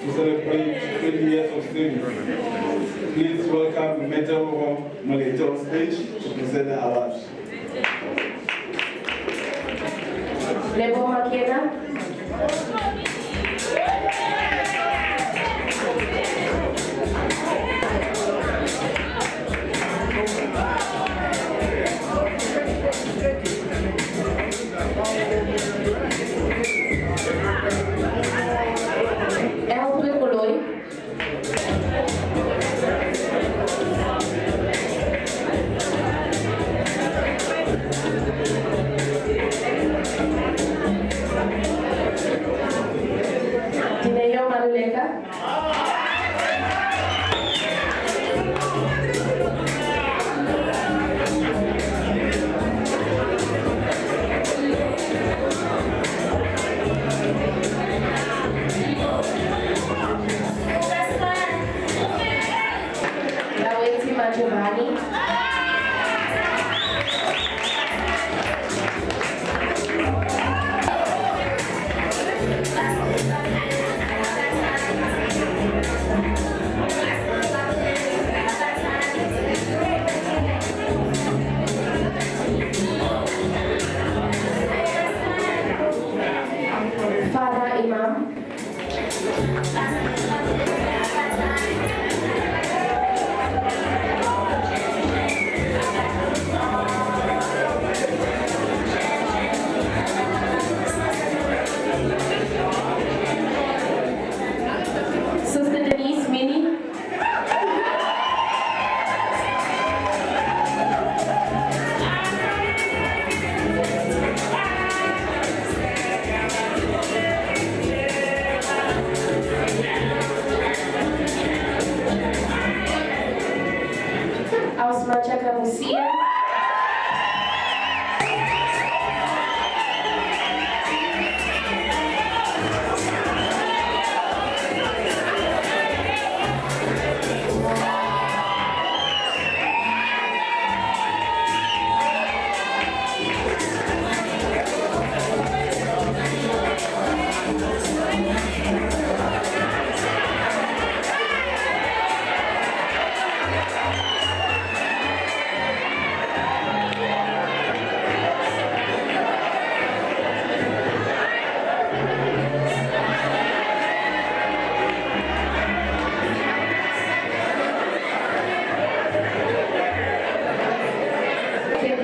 to celebrate 20 years of service. Please welcome Meteor Molete on stage to present the awards. Lebo Makena. Elfred Molloy. Tineyo Maluleka. Laweti Majumani. Father Imam. Sister Denise Mini. Ausmachaka Musia.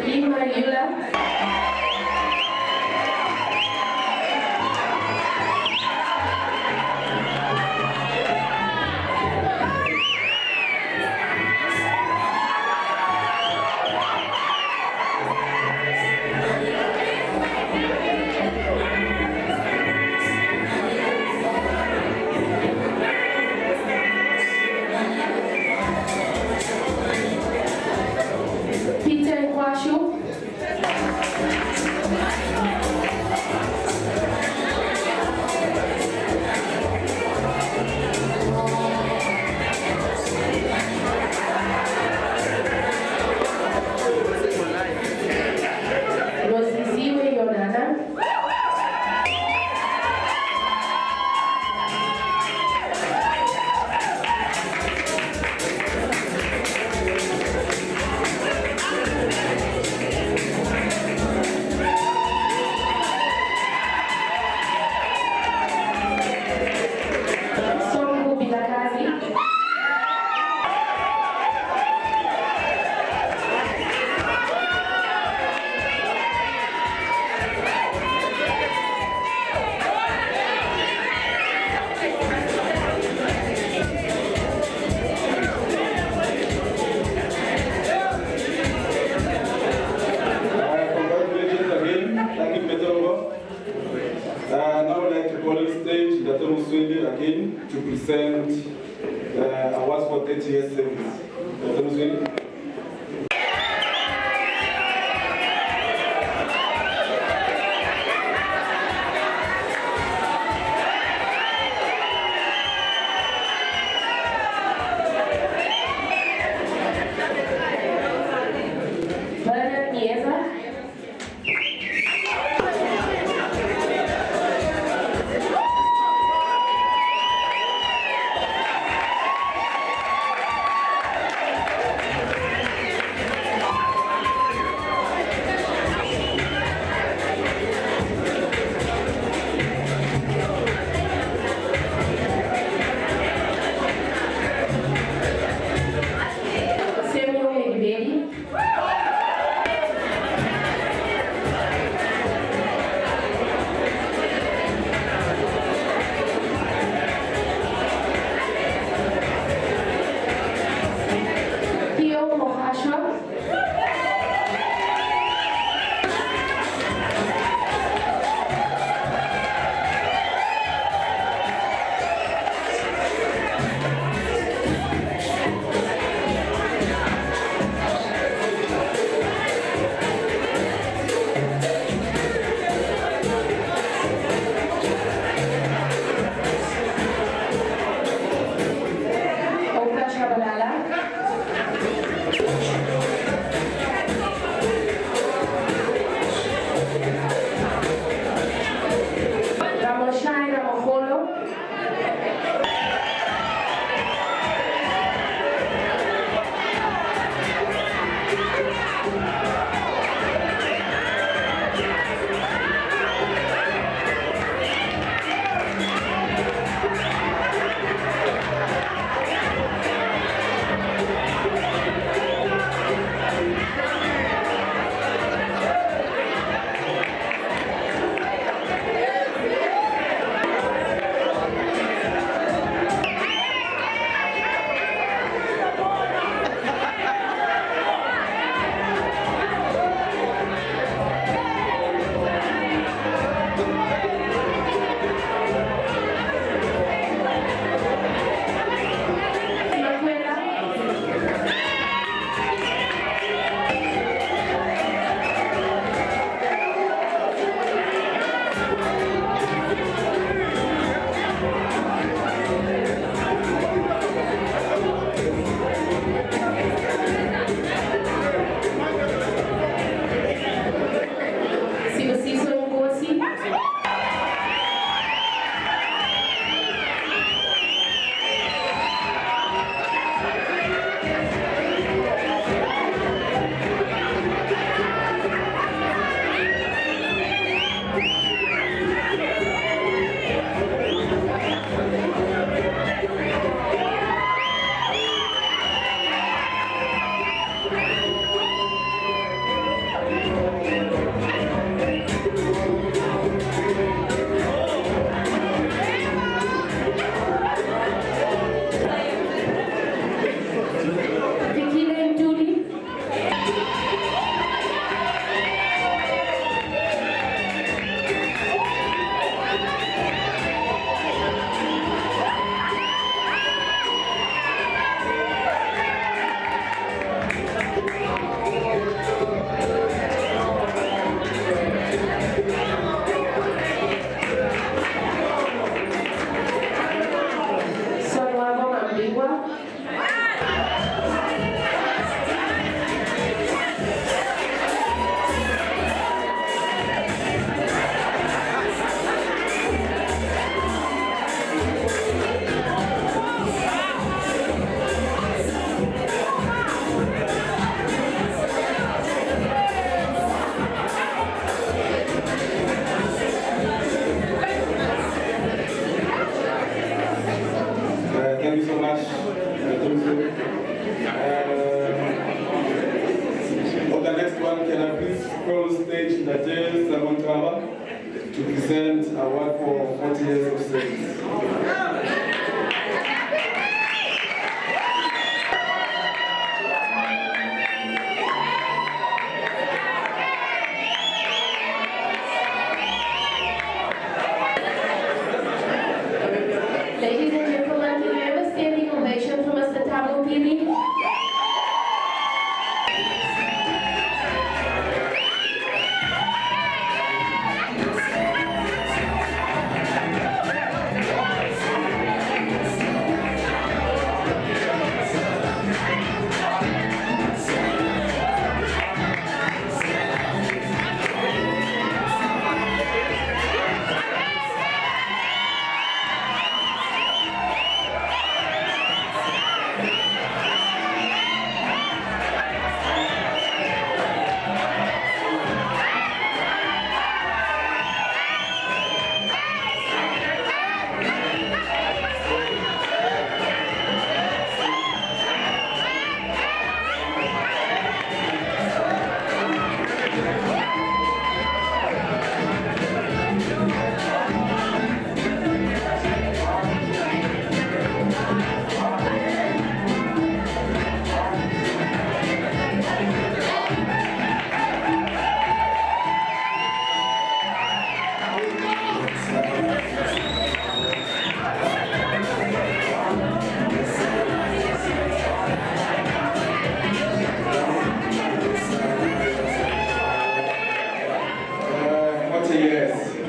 Lima Yula. Peter Kwashu. Rosiziwe Yonana. Songo Bilakazi. Congratulations again. Thank you, Petrovo. Now I'd like to call on stage Dr. Muswindi again to present awards for 30 years service. Dr. Muswindi. Bernard Mieza. Thank you so much. For the next one, can I please call stage Ziyagezana Excellemnce to present award for 40 years of service. Ladies and gentlemen, can we have a standing ovation for Mr. Thabo Pili?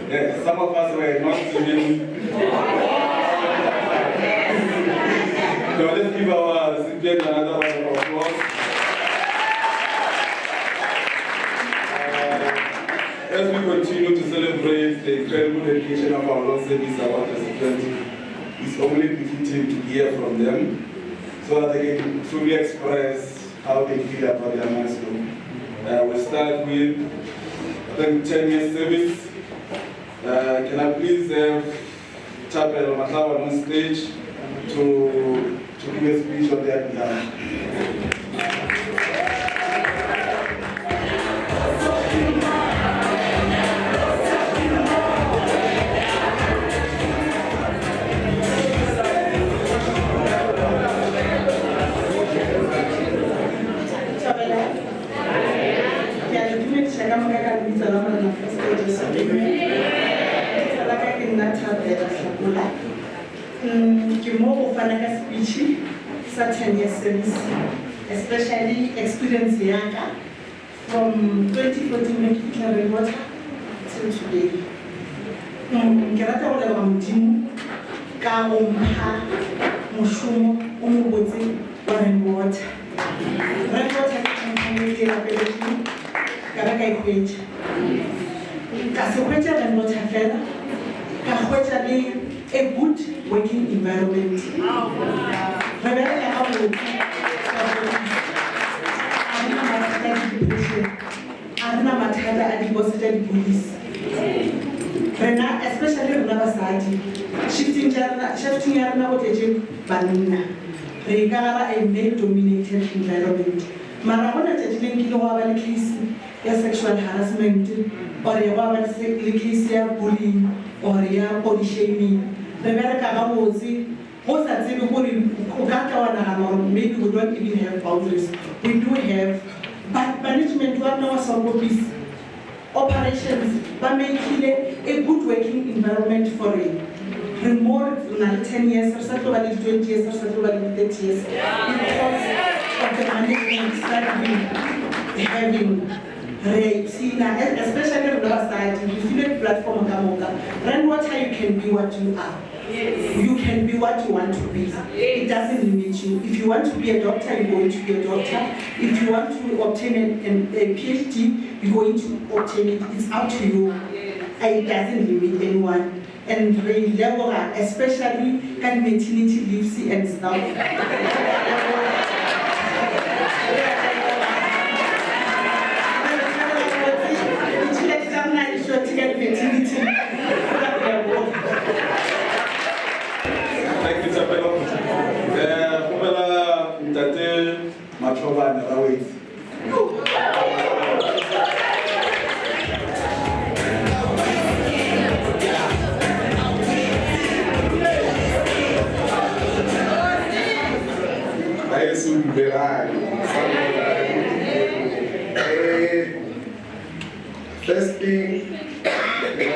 Yes, some of us were not even. So let's give our recipient another round of applause. As we continue to celebrate the incredible dedication of our Lord Service Award recipients, it's only befitting to hear from them so that they can truly express how they feel about their milestone. We'll start with, I think, 10 years service. Can I please have Chapel Matlawa on stage to give a speech on their behalf? Especially experience Yanga from 2014 when we carried water till today. Kerata wala wa mdimu ka omha mushumo umubotsi wa rainwater. Rainwater ni la peleki karaka ikwecha. Kasekwecha rainwater fela ka kwecha ni a good working environment. Especially shifting a male-dominated environment. Sexual harassment or bullying or body shaming. Maybe we don't even have boundaries. We do have, but management Zwartkopjes operations, but making a good working environment for it. Remote 10 years, or 20 years, or 30 years. Because of the management having especially on our side, if you feel platform Rainwater, you can be what you are. You can be what you want to be. It doesn't limit you. If you want to be a doctor, you're going to be a doctor. If you want to obtain a PhD, you're going to obtain it. It's up to you. It doesn't limit anyone. And level, especially can maternity leaves and stuff. Thank you, Chapel.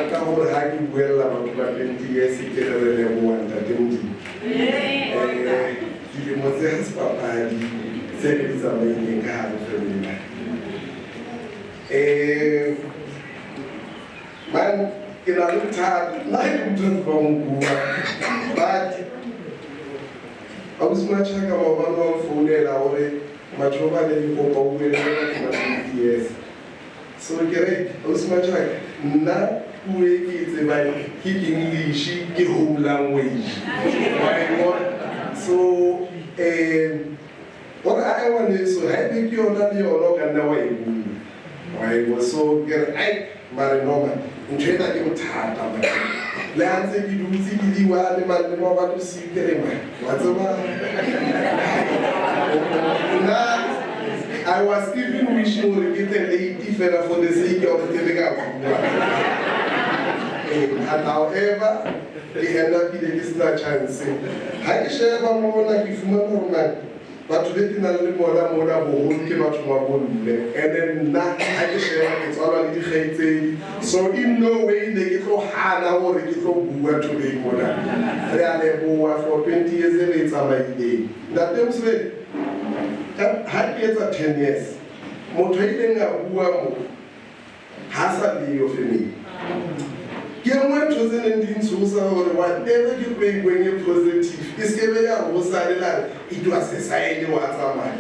ka hore ha ke buella batho ba 20 years ke re le mo ntate Modimo dilemo tse sepapadi tse ke di tsamaileng ka hare family man ke na le thata nna ke motho ba mo bua but ausi Machaka maobane wa mfounela gore batho ba le kopa o buele ka 20 years so ke re ausi Machaka nna puo e ke e tsebang ke English ke home language so what I want is so I think you not the or can know why was so get I marinoma ntheta ke bothata ba le antse ke dutse ke di wa le ba to see ke wa tsoma I was even wishing we get a lady fella for the sake of the and however they end up with this chance ha ke sheba mona ke fumana rona batho be dina le bona boholo ke batho ba bolle and then nna ha ke sheba ke tswala le dikgaitsedi so in no way ne ke tlo hana hore ke tlo bua to be mona re a leboha for 20 years e re tsamaileng ntate Moswedi ha ke etsa 10 years motho ile nga bua mo ha sa le yo family ke nngwe ntho tse neng di ntshosa gore whatever ke going e positive e se be ya go salela it was a sign wa tsamaya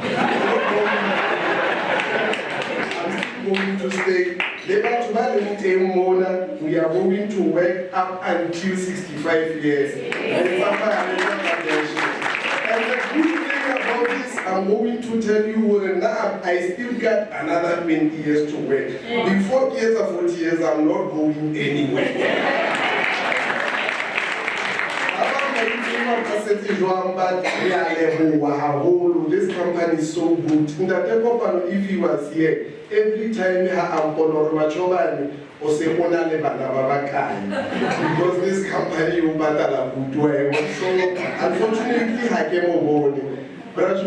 I'm going to stay le batho ba leng teng mona we are going to work up until 65 years and the good thing about this I'm going to tell you now I still got another 20 years to work before years of 40 years I'm not going anywhere this company is so good. If he was here, every time because this company you so unfortunately but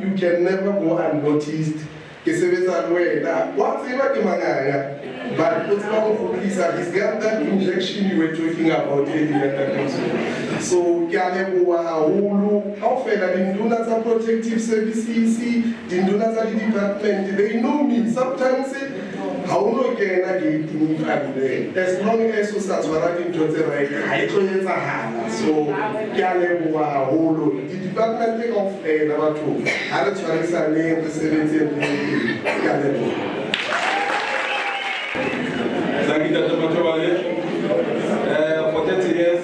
you can never go unnoticed. But he's got that injection you were talking about earlier. So, protective services, department, they know me. Sometimes as long as you start working to the right, so the department of number 2, other choices are named the 17th. Thank you, Dr. Machobale. For 30 years,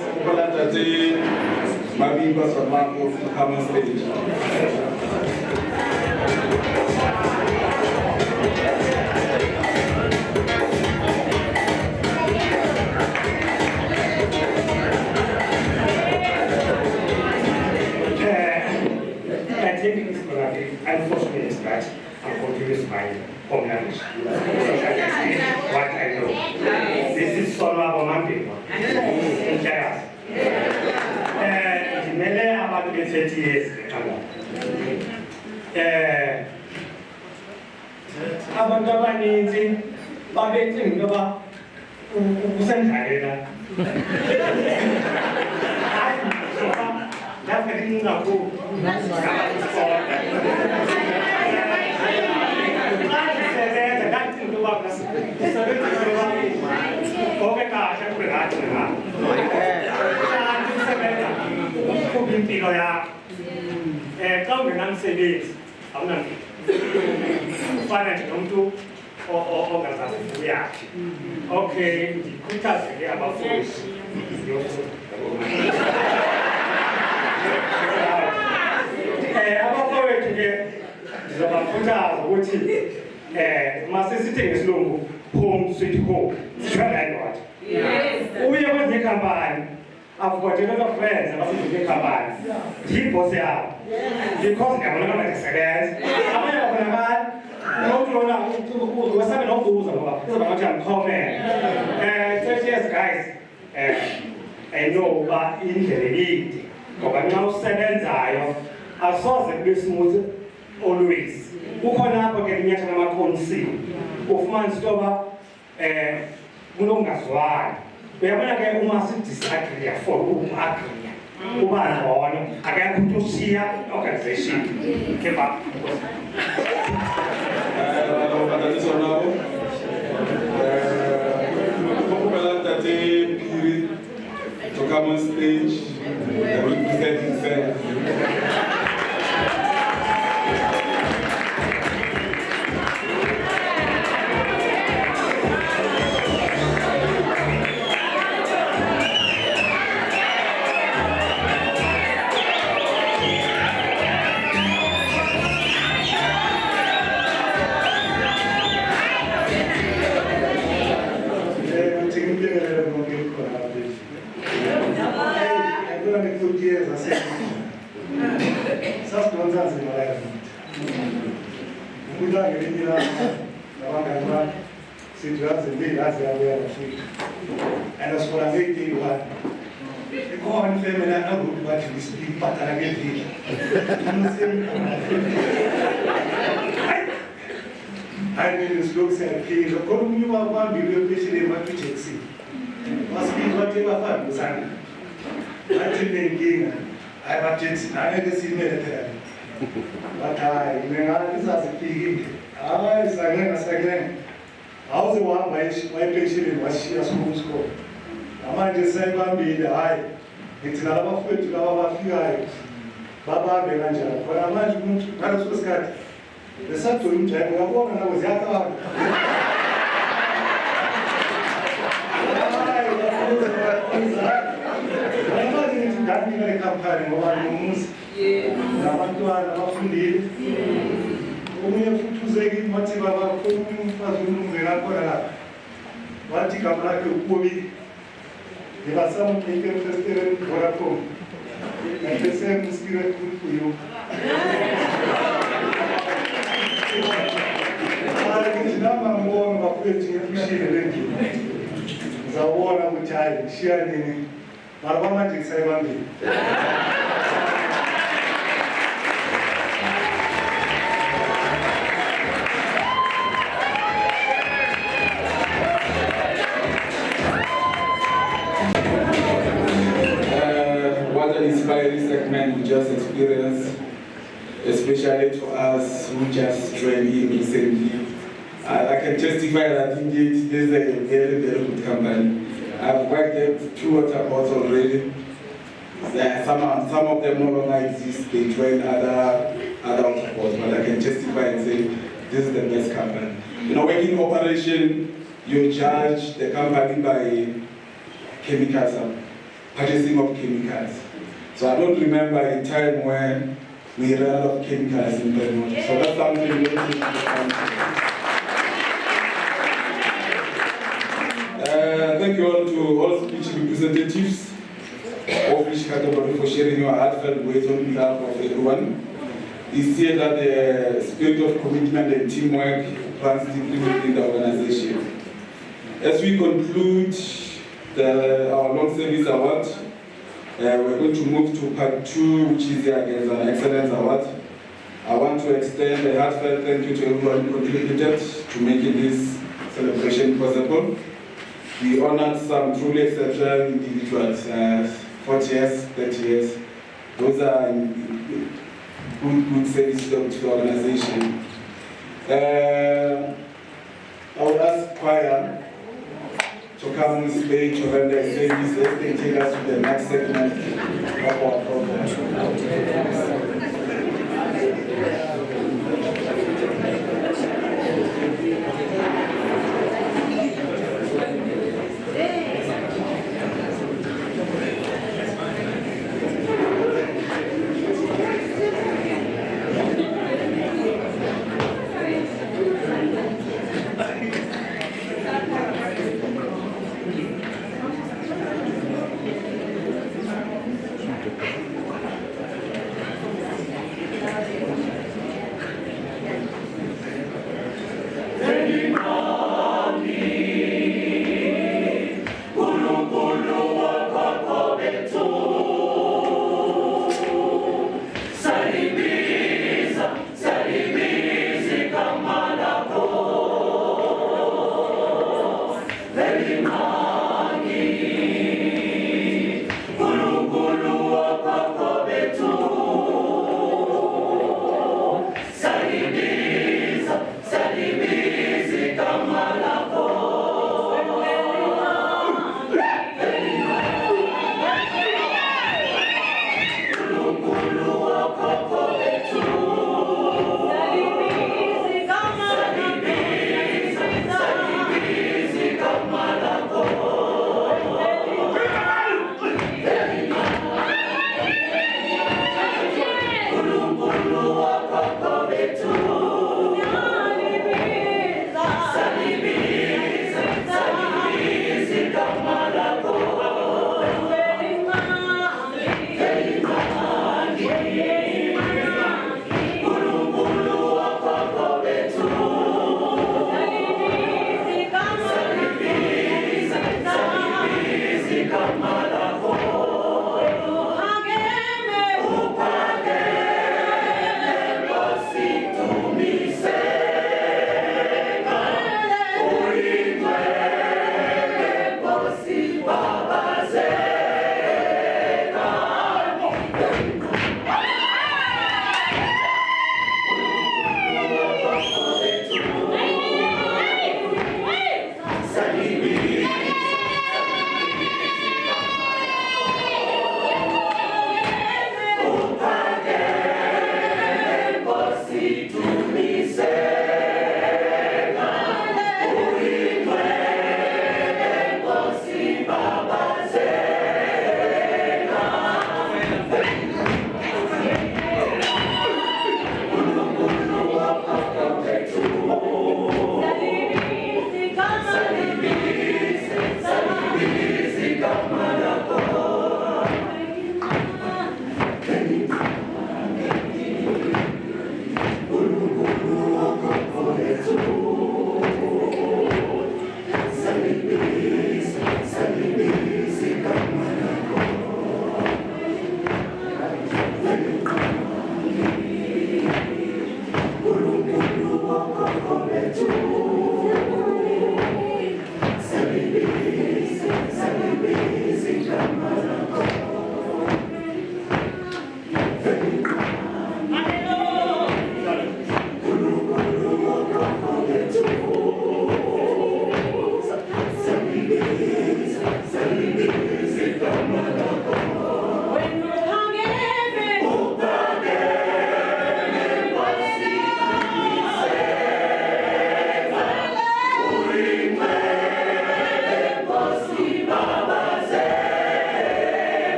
my members of Marco come on stage. I think it's going to be unfortunate that I'm going to use my home language. What I know. This is solo about people. Mele about 30 years. Abantu abaninzi babecinga ukuba usendlaleni lapha ngingakho impilo yakho xa ungenamsebenzi awunanto ufana nje nomuntu ongazazi yakhe okay ndikhuthaze ke abafundi abafowethu ke ndizobakhuthaza ukuthi masisithi ngesilungu home sweet home sijwayele lodwa uye kwezinye ikhampani I've got a lot of friends about the company. He was there because they are not going to say that. I'm not going to was having no fools about comment. 30 years, guys. I know, but in the lead, but now 7 I saw the smooth always. Who can up again yet? I'm a conceit of man's over. kunongazwani. Uyabona ke uma sidisagree for uku-agree kuba ngcono akekho umuntu oshiya organization ke ba to come on stage and represent himself. And as for a lady, what? Go on, family, I know what you speak, but I get it. I mean, this looks like he is a column of one billion patient in what we check. Must be whatever fun was on. I didn't king. I budget, I never see military. But I mean, I was as a king. I was I was the one my patient in was she a school. I might just say, one be the eye. It's another foot to our few eyes. Baba Belanja, when I might move to Paris cat. The son to him, I was young. What you come back to Kubi, there are some taken festival for a home. And the same spirit good for you. I think now I'm more of a pretty appreciated. The war of a child, sharing Marvamatic 70. What an inspiring segment we just experienced, especially to us who just joined in recently. I can testify that indeed this is a very, very good company. I've worked at 2 water boards already. Some of them no longer exist, they join other water boards, but I can testify and say this is the best company. You know, when in operation, you judge the company by chemicals, purchasing of chemicals. So I don't remember a time when we ran out of chemicals in Belmont. So that's something we need to thank you all to all speech representatives of each category for sharing your heartfelt words on behalf of everyone. It's here that the spirit of commitment and teamwork runs deeply within the organization. As we conclude our long service award, we're going to move to part 2, which is the Ziyagezana Excellemnce Award. I want to extend a heartfelt thank you to everyone who contributed to making this celebration possible. We honored some truly exceptional individuals, 40 years, 30 years. Those are good service to the organization. I will ask choir to come on stage to render a service as they take us to the next segment of our program.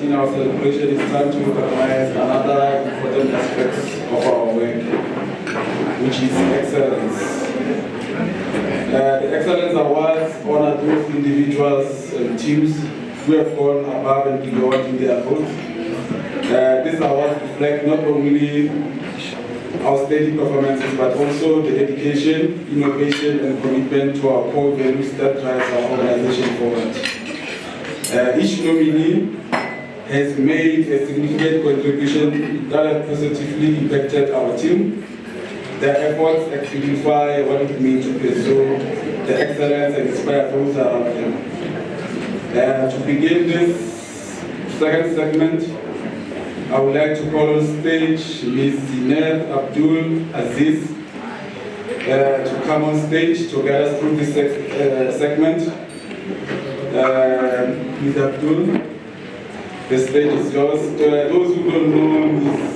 in our celebration, it's time to recognize another important aspect of our work, which is excellence. The Excellence Awards honor those individuals and teams who have gone above and beyond in their roles. These awards reflect not only outstanding performances, but also the dedication, innovation, and commitment to our core values that drives our organization forward. Each nominee has made a significant contribution that has positively impacted our team. Their efforts exemplify what it means to pursue the excellence and inspire those around them. To begin this second segment, I would like to call on stage Ms. Zineb Abdul Aziz to come on stage to guide us through this segment. Ms. Abdul, the stage is yours. Those who don't know Ms.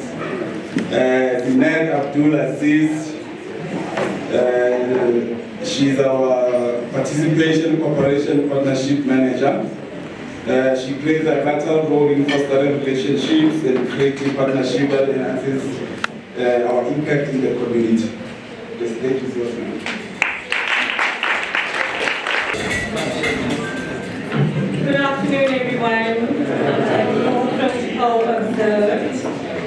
Zineb Abdul Aziz, she's our Participation Cooperation Partnership Manager. She plays a vital role in fostering relationships and creating partnerships that enhances our impact in the community. The stage is yours now. Good afternoon, everyone. Protocol observed.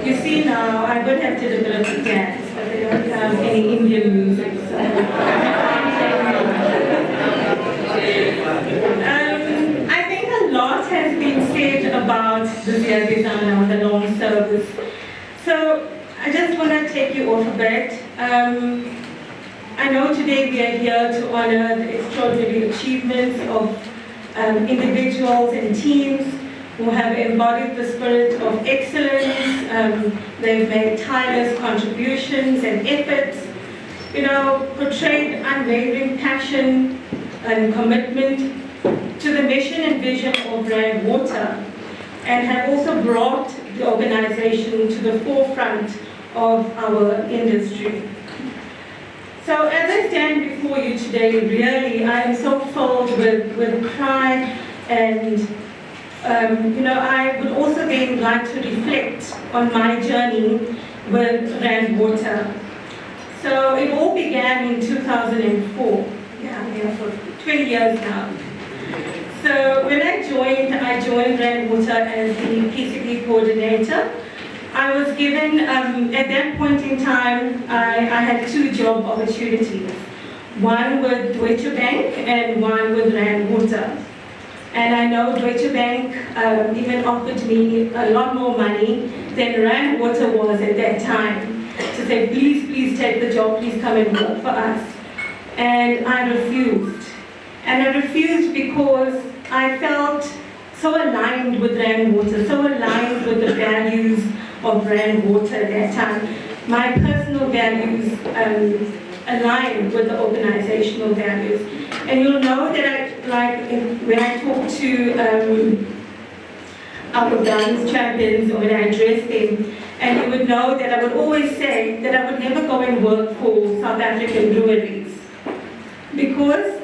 You see now, I would have did a bit of a dance, but they don't have any Indian music. I think a lot has been said about the Ziyagezana, the long service. So I just want to take you off a bit. I know today we are here to honor the extraordinary achievements of individuals and teams who have embodied the spirit of excellence. They've made tireless contributions and efforts, portrayed unwavering passion and commitment to the mission and vision of Rand Water, and have also brought the organization to the forefront of our industry. So as I stand before you today, really, I am so filled with pride, and I would also then like to reflect on my journey with Rand Water. So it all began in 2004. Yeah, I'm here for 20 years now. So when I joined Rand Water as the PCP coordinator. I was given, at that point in time, I had two job opportunities. One with Deutsche Bank and one with Rand Water. And I know Deutsche Bank even offered me a lot more money than Rand Water was at that time. To say, please take the job, please come and work for us. And I refused. And I refused because I felt so aligned with Rand Water, so aligned with the values of Rand Water at that time. My personal values aligned with the organizational values. And you'll know that when I talk to our dance champions, or when I address them, and you would know that I would always say that I would never go and work for South African breweries, because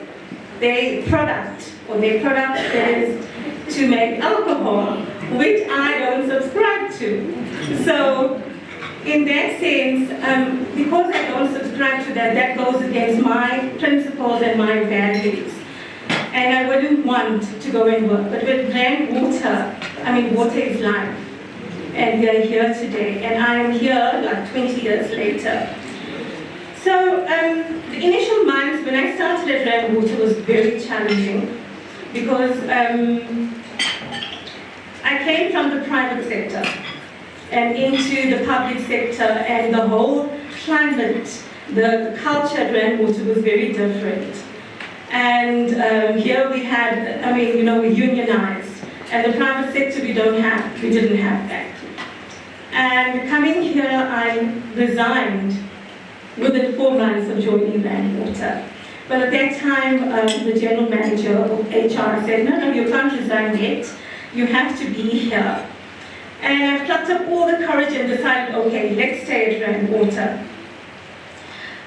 their product is to make alcohol, which I don't subscribe to. So in that sense, because I don't subscribe to that, that goes against my principles and my values. And I wouldn't want to go and work. But with Rand Water, water is life. And we are here today. And I am here like 20 years later. So the initial months when I started at Rand Water was very challenging, because I came from the private sector and into the public sector, and the whole climate, the culture at Rand Water was very different. And here we had, we unionized, and the private sector we didn't have that. And coming here, I resigned within 4 months of joining Rand Water. But at that time, the general manager of HR said, no, you can't resign yet. You have to be here. And I plucked up all the courage and decided, okay, let's stay at Rand Water.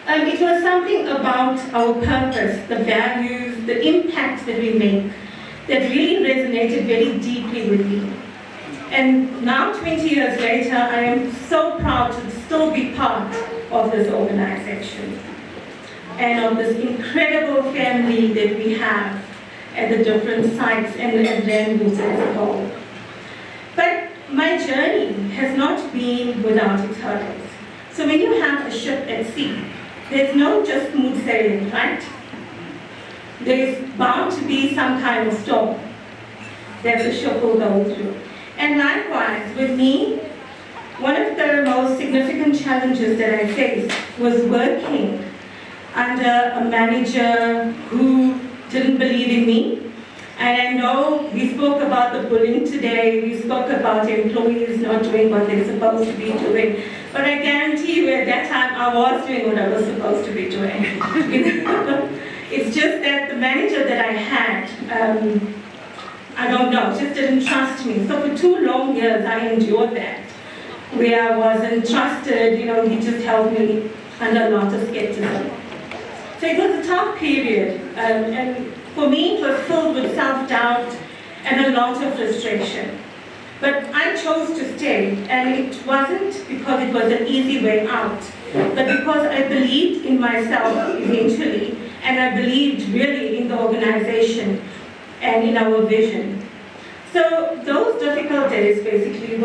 It was something about our purpose, the values, the impact that we make, that really resonated very deeply with me. And now, 20 years later, I am so proud to still be part of this organization and of this incredible family that we have at the different sites and Randwater as a whole. But my journey has not been without its hurdles. So when you have a ship at sea, there's no just smooth sailing, right? There's bound to be some kind of storm that the ship will go through. And likewise, with me, one of the most significant challenges that I faced was working under a manager who didn't believe in me. And I know we spoke about the bullying today, we spoke about employees not doing what they're supposed to be doing. But I guarantee you at that time I was doing what I was supposed to be doing. It's just that the manager that I had, I don't know, just didn't trust me. So for 2 long years I endured that, where I wasn't trusted, he just held me under a lot of skepticism. So it was a tough period, and for me it was filled with self-doubt and a lot of frustration. But I chose to stay, and it wasn't because it was an easy way out, but because I believed in myself eventually, and I believed really in the organization and in our vision. So those difficult days basically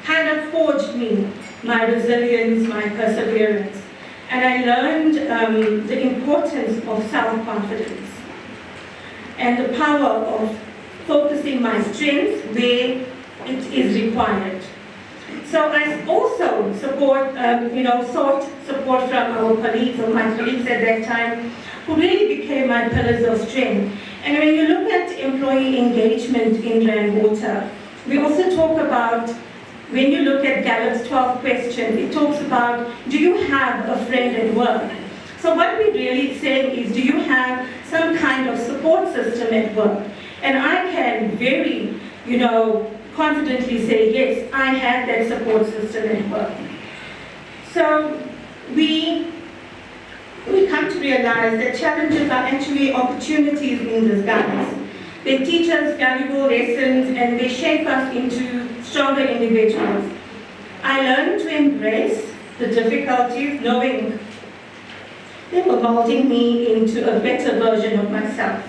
kind of forged me, my resilience, my perseverance. And I learned the importance of self-confidence and the power of focusing my strengths where it is required. So I also sought support from our colleagues, or my colleagues at that time, who really became my pillars of strength. And when you look at employee engagement in Randwater, we also talk about, when you look at Gallup's 12 questions, it talks about, do you have a friend at work? So what we're really saying is, do you have some kind of support system at work? And I can very, confidently say, yes, I had that support system at work. So we come to realize that challenges are actually opportunities in disguise. They teach us valuable lessons and they shape us into stronger individuals. I learned to embrace the difficulties, knowing they were molding me into a better version of myself.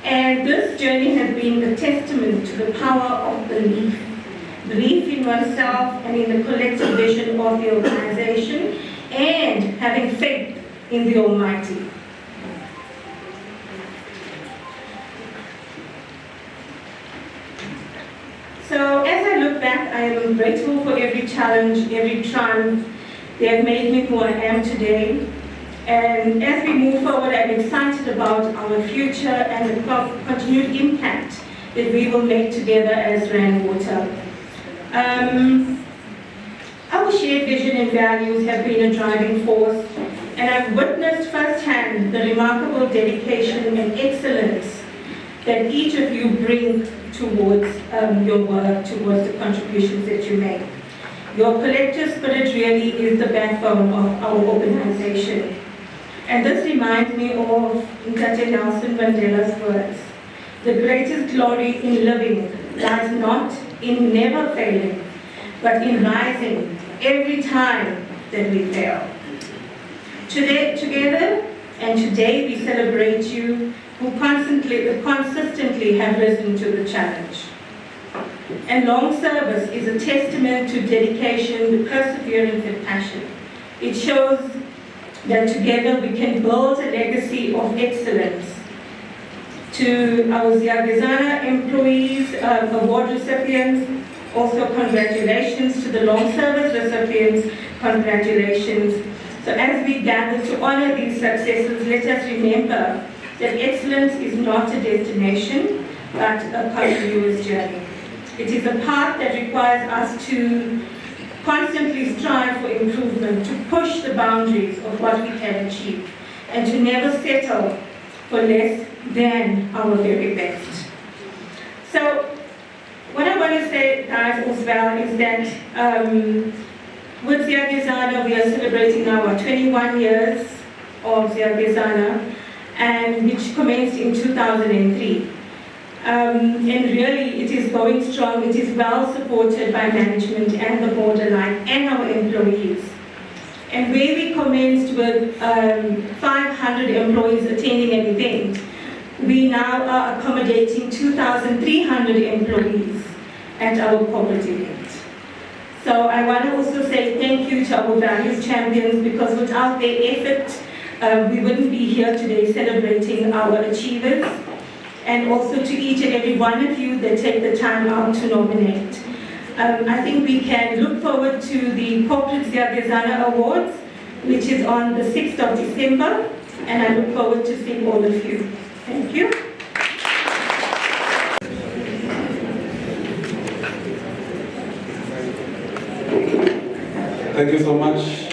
And this journey has been a testament to the power of belief. Belief in oneself and in the collective vision of the organization, and having faith in the Almighty. So as I look back, I am grateful for every challenge, every triumph. They have made me who I am today. And as we move forward, I'm excited about our future and the continued impact that we will make together as Randwater. Our shared vision and values have been a driving force, and I've witnessed firsthand the remarkable dedication and excellence that each of you bring towards your work, towards the contributions that you make. Your collective spirit really is the backbone of our organization. And this reminds me of Ntate Nelson Mandela's words. The greatest glory in living lies not in never failing, but in rising every time that we fail. Together and today we celebrate you who consistently have risen to the challenge. And long service is a testament to dedication, perseverance, and passion. It shows that together we can build a legacy of excellence. To our Ziyagezana employees, award recipients, also congratulations. To the long service recipients, congratulations. So as we gather to honor these successes, let us remember that excellence is not a destination, but a continuous journey. It is a path that requires us to constantly strive for improvement, to push the boundaries of what we can achieve, and to never settle for less than our very best. So what I want to say, guys, as well, is that with Ziyagezana, we are celebrating now our 21 years of Ziyagezana, and which commenced in 2003. And really, it is going strong. It is well supported by management and the board alike and our employees. And where we commenced with 500 employees attending an event, we now are accommodating 2,300 employees at our corporate event. So I want to also say thank you to our values champions, because without their effort, we wouldn't be here today celebrating our achievers. And also to each and every one of you that take the time out to nominate. I think we can look forward to the Corporate Ziyagezana Awards, which is on the 6th of December, and I look forward to seeing all of you. Thank you. Thank you so much.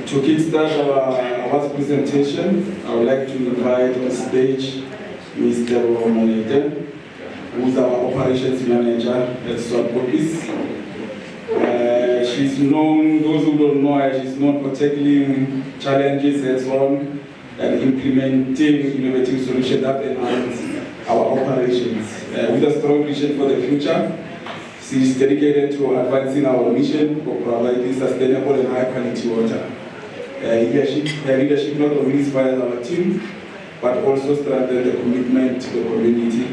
To kickstart our awards presentation, I would like to invite on stage Mr. Monete, who's our operations manager at Zwartkopjes. She's known, those who don't know her, she's known for tackling challenges heads-on and implementing innovative solutions that enhance our operations. With a strong vision for the future, she's dedicated to advancing our mission for providing sustainable and high-quality water. Her leadership not only inspires our team, but also strengthens the commitment to the community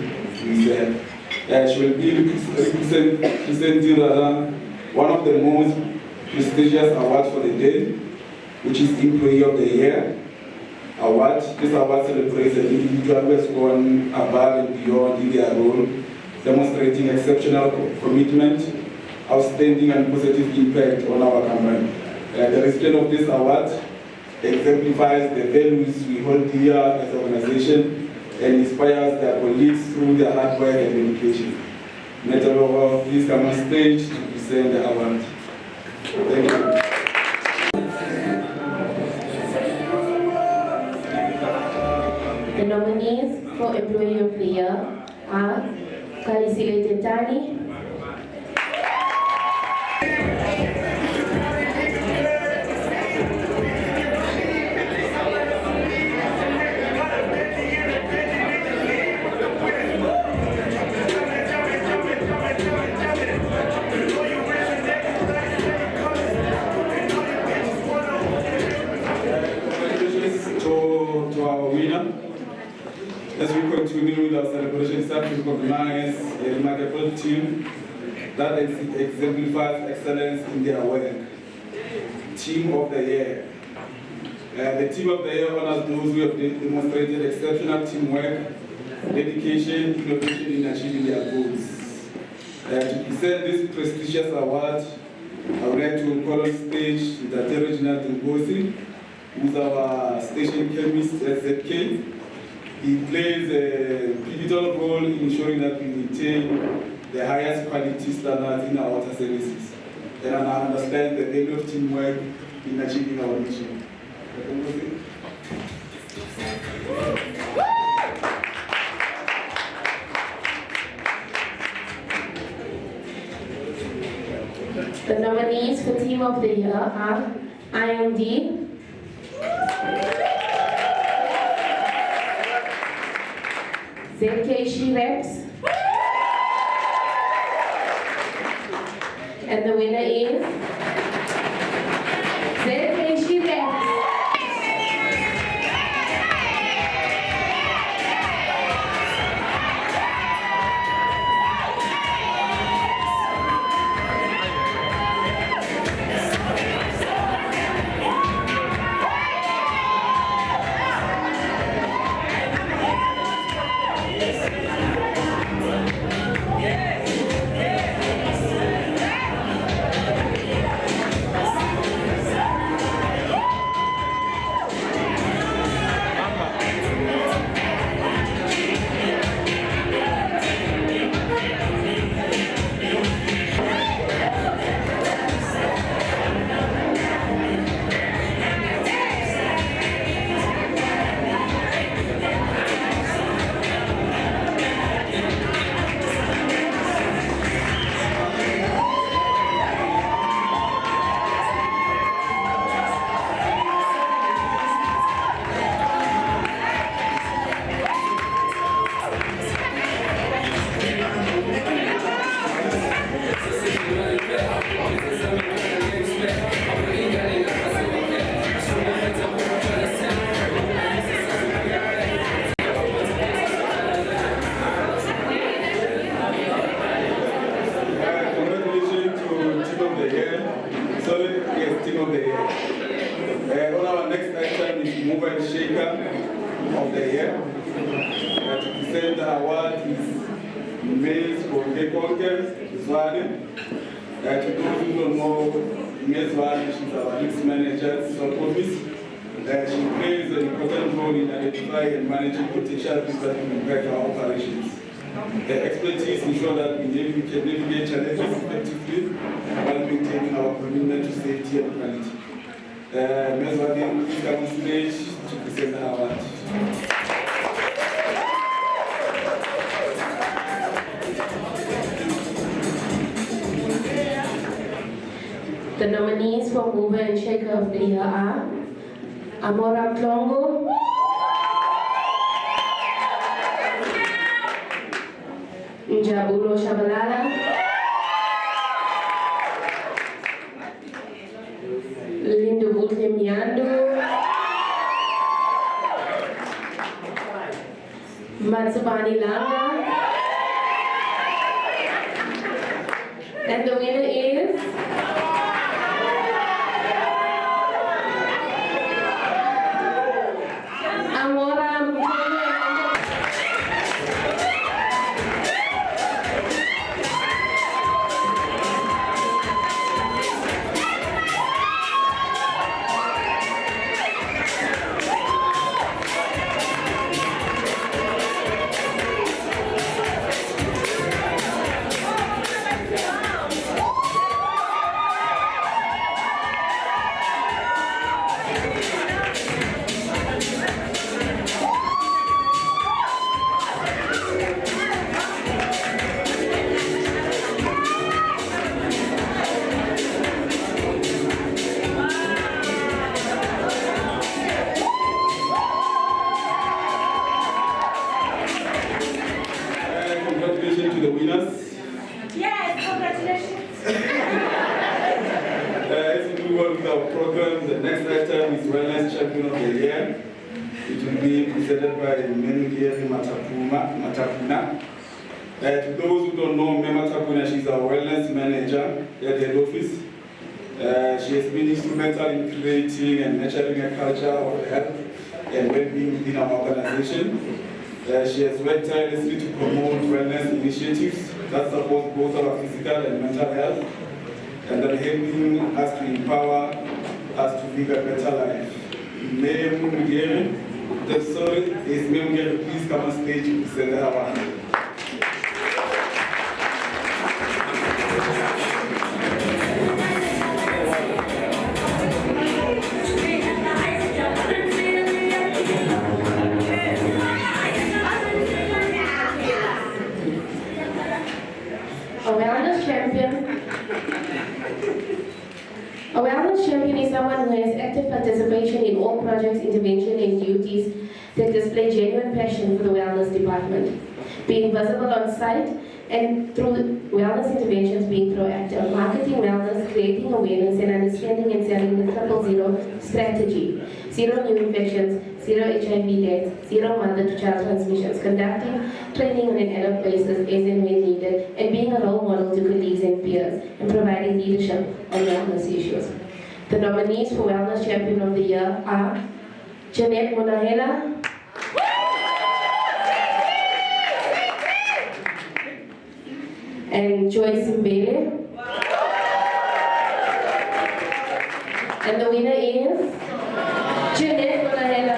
we serve. She will be presenting one of the most prestigious awards for the day, which is Employee of the Year award. This award celebrates an individual who has gone above and beyond in their role, demonstrating exceptional commitment, outstanding and positive impact on our company. The recipient of this award exemplifies the values we hold dear as an organization and inspires their colleagues through their hard work and dedication. Metalova, please come on stage to present the award. Thank you. The nominees for Employee of the Year are Kalisile Tetani, as we continue with our celebration, start to recognize a remarkable team that exemplifies excellence in their work. Team of the Year. The Team of the Year honors those who have demonstrated exceptional teamwork, dedication, innovation in achieving their goals. To present this prestigious award, I would like to call on stage Dr. Reginald Ngozi, who's our station chemist at ZK. He plays a pivotal role in ensuring that we maintain the highest quality standards in our water services. And I understand the value of teamwork in achieving our mission. The nominees for Team of the Year are IMD, ZK Reps, and the winner is ZK Reps. of the Year. To present the award is Ms. Zwartkopjes, to those who don't know, Ms. Zwartkopjes, she's our risk manager at Zwartkopjes. She plays an important role in identifying and managing potential risks that will impact our operations. Her expertise ensures that we can navigate challenges effectively while maintaining our commitment to safety and quality. Ms. Zwartkopjes, please come on stage to present the award. The nominees for Mover and Shaker of the Year are Amora Klongo, Njabulo Shabalala, Lindo Butle Miando, Matsubani Langa, and the winner is congratulations to the winners. Yes, congratulations. As we move on with our program, the next item is Wellness Champion of the Year. It will be presented by Menugeri Matapuna. To those who don't know Matapuna, she's our wellness manager at the head office. She has been instrumental in creating and nurturing a culture of health and well-being within our organization. She has worked tirelessly to promote wellness initiatives that support both our physical and mental health, and then helping us to empower us to live a better life. Please come on stage to present the award. A wellness champion is someone who has active participation in all projects, intervention, and duties that display genuine passion for the wellness department, being visible on site and through wellness interventions, being proactive, marketing wellness, creating awareness, and understanding and selling the 000 strategy: 0 new infections, 0 HIV deaths, 0 mother-to-child transmissions, conducting training on an ad hoc basis as and when needed, and being a role model to colleagues and peers, and providing leadership on wellness issues. The nominees for Wellness Champion of the Year are Jeanette Monahela, and Joyce Mbele. And the winner is Jeanette Monahela.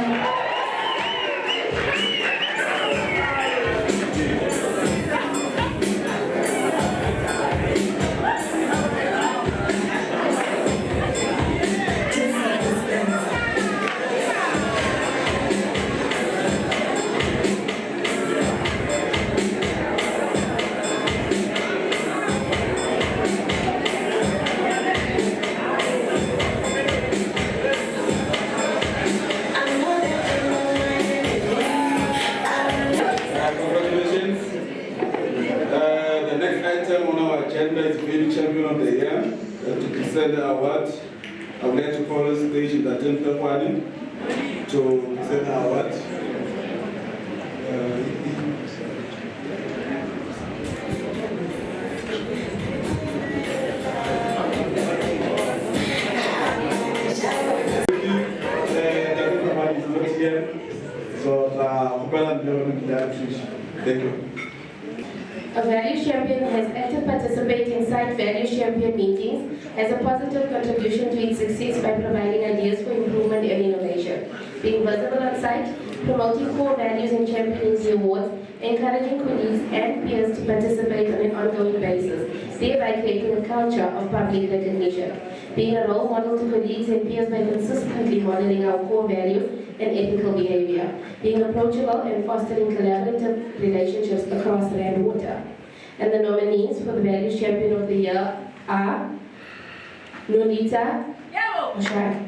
Champion of the Year. To present the award, I would like to call on stage the 10th one to present the award. The 10th one is not here, so Thank you. A Values Champion has active participate in site Values Champion meetings, has a positive contribution to its success by providing ideas for improvement and innovation, being visible on site, promoting core values and championing the awards, encouraging colleagues and peers to participate on an ongoing basis, thereby creating a culture of public recognition, being a role model to colleagues and peers by consistently modeling our core values and ethical behavior, being approachable and fostering collaborative relationships across land water. And the nominees for the Values Champion of the Year are Nolita Moshwai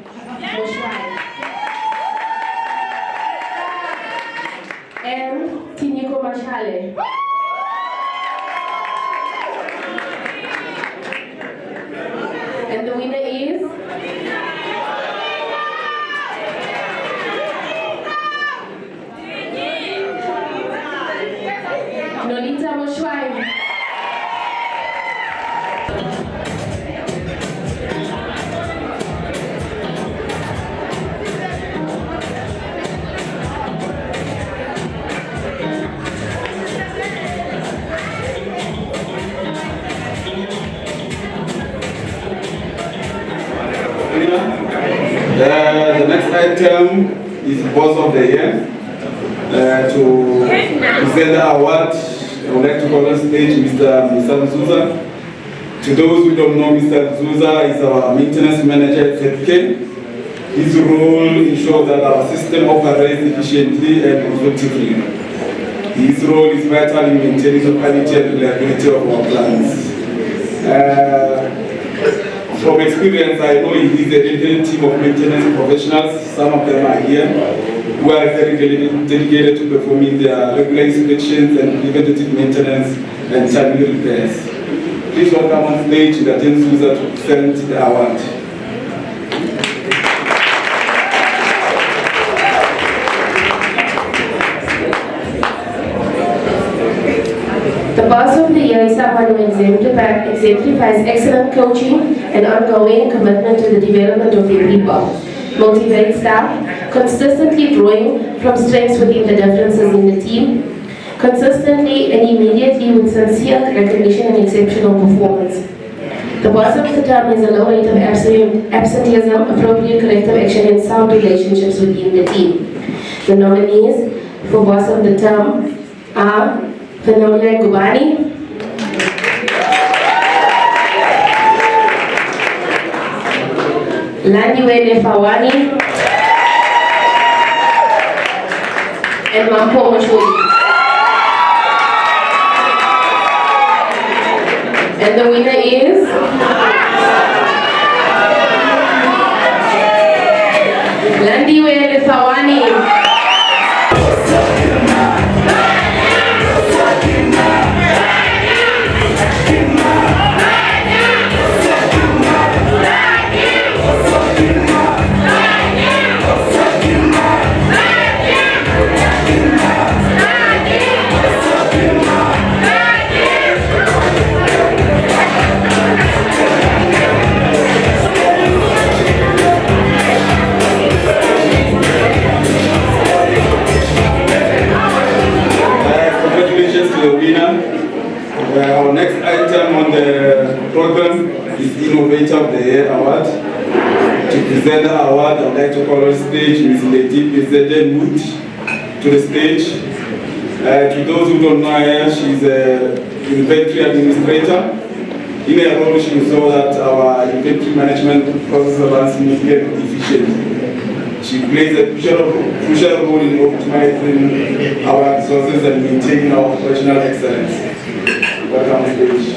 and Tiniko Mashale. And the winner is Nolita Moshwai. The next item is Boss of the Year. To present the award, I would like to call on stage Mr. Zuza. To those who don't know, Mr. Zuza is our maintenance manager at ZK. His role ensures that our system operates efficiently and effectively. His role is vital in maintaining the quality and reliability of our plants. From experience, I know he is a dedicated team of maintenance professionals. Some of them are here, who are very dedicated to performing their regular inspections and preventative maintenance and timely repairs. Please welcome on stage Lieutenant Zuza to present the award. The Boss of the Year is someone who exemplifies excellent coaching and ongoing commitment to the development of their people, motivates staff, consistently drawing from strengths within the differences in the team, consistently and immediately with sincere recognition and exceptional performance. The Boss of the Term has a low rate of absenteeism, appropriate corrective action, and sound relationships within the team. The nominees for Boss of the Term are Phenomenal Gubani, Landiwele Fawani, and Mampo Mashudi. And the winner is Landiwele Fawani. Our next item on the program is Innovator of the Year Award. To present the award, I would like to call on stage Ms. Lady President Wood to the stage. To those who don't know her, she's a inventory administrator. In her role, she ensures that our inventory management process runs smoothly and efficiently. She plays a crucial role in optimizing our resources and maintaining our operational excellence. Welcome to the stage.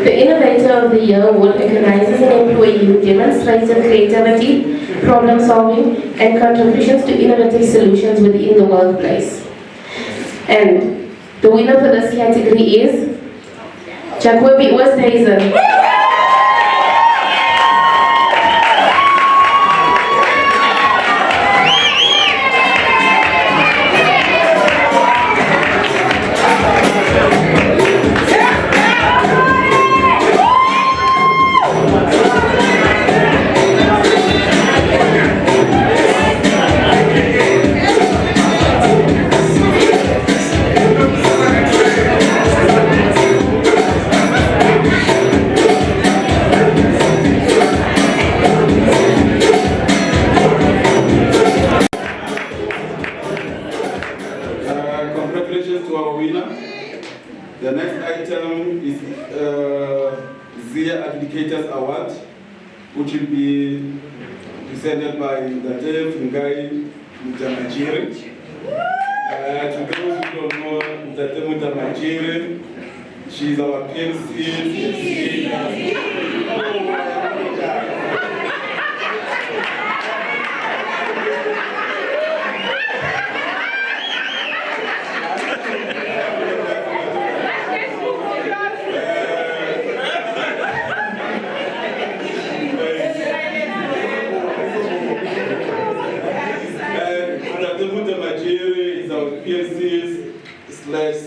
The Innovator of the Year award recognizes an employee who demonstrated creativity, problem solving, and contributions to innovative solutions within the workplace. And the winner for this category is Jakwebi Westhuizen. represented by Ndate Fungai Mutamajiri. To those who don't know Ndate Mutamajiri, she's our PLC.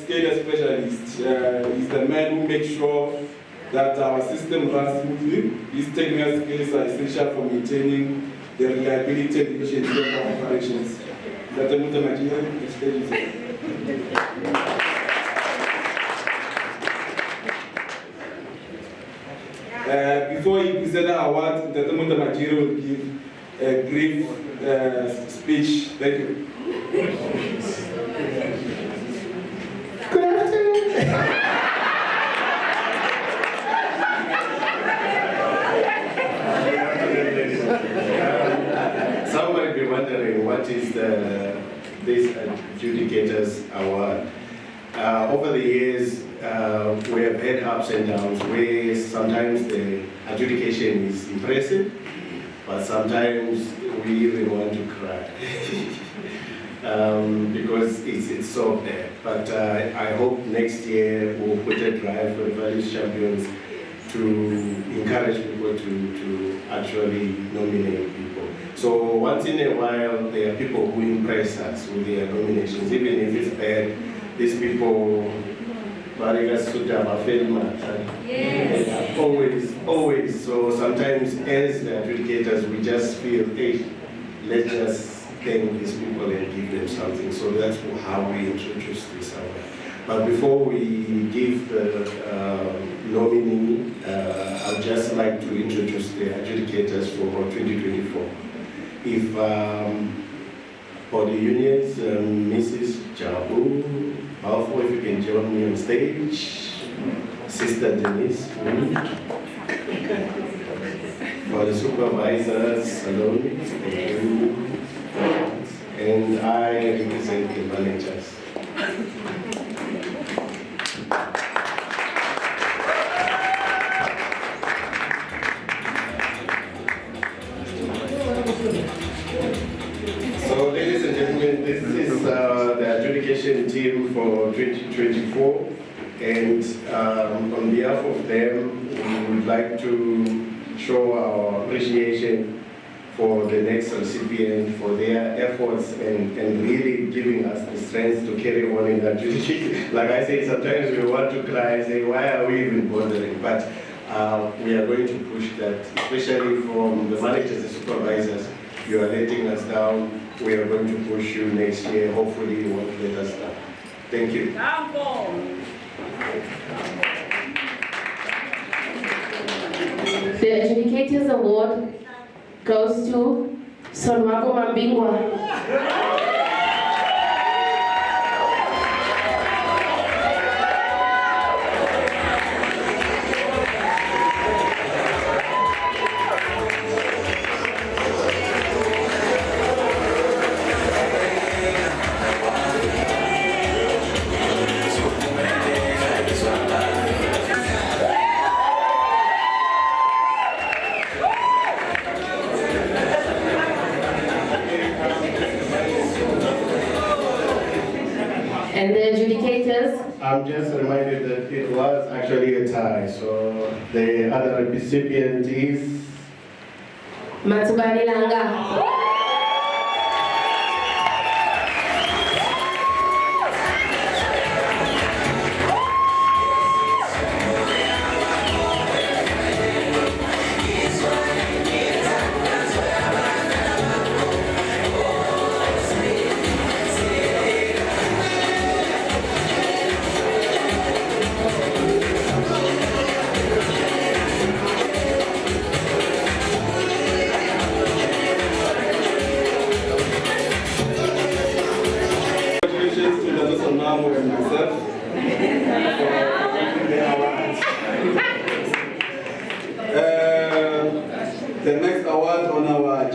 Scale specialist. He's the man who makes sure that our system runs smoothly. His technical skills are essential for maintaining the reliability and efficiency of our operations. Dr. Mutamajiri, the stage is yours. Before he presents our award, Dr. Mutamajiri will give a brief speech. Thank you. Some might be wondering what is this Adjudicators Award. Over the years, we have had ups and downs where sometimes the adjudication is impressive, but sometimes we even want to cry. Because it's so bad. But I hope next year we'll put a drive for the values champions to encourage people to actually nominate people. So once in a while, there are people who impress us with their nominations, even if it's bad. These people, yes. Always. So sometimes as the adjudicators, we just feel, hey, let's just thank these people and give them something. So that's how we introduce this award. But before we give the nominee, I'd just like to introduce the adjudicators for 2024. If for the unions, Mrs. Jabu, Balfour, if you can join me on stage, Sister Denise, for the supervisors, Salome, thank you. And I represent the managers. So, ladies and gentlemen, this is the adjudication team for 2024. And on behalf of them, we would like to show our appreciation for the next recipient, for their efforts and really giving us the strength to carry on in that duty. Like I said, sometimes we want to cry and say, why are we even bothering? But we are going to push that, especially from the managers and supervisors. You are letting us down. We are going to push you next year. Hopefully you won't let us down. Thank you. The Adjudicators Award goes to Sonwabo Mambingwa. And the adjudicators? I'm just reminded that it was actually a tie, so the other recipient is Matsubani Langa.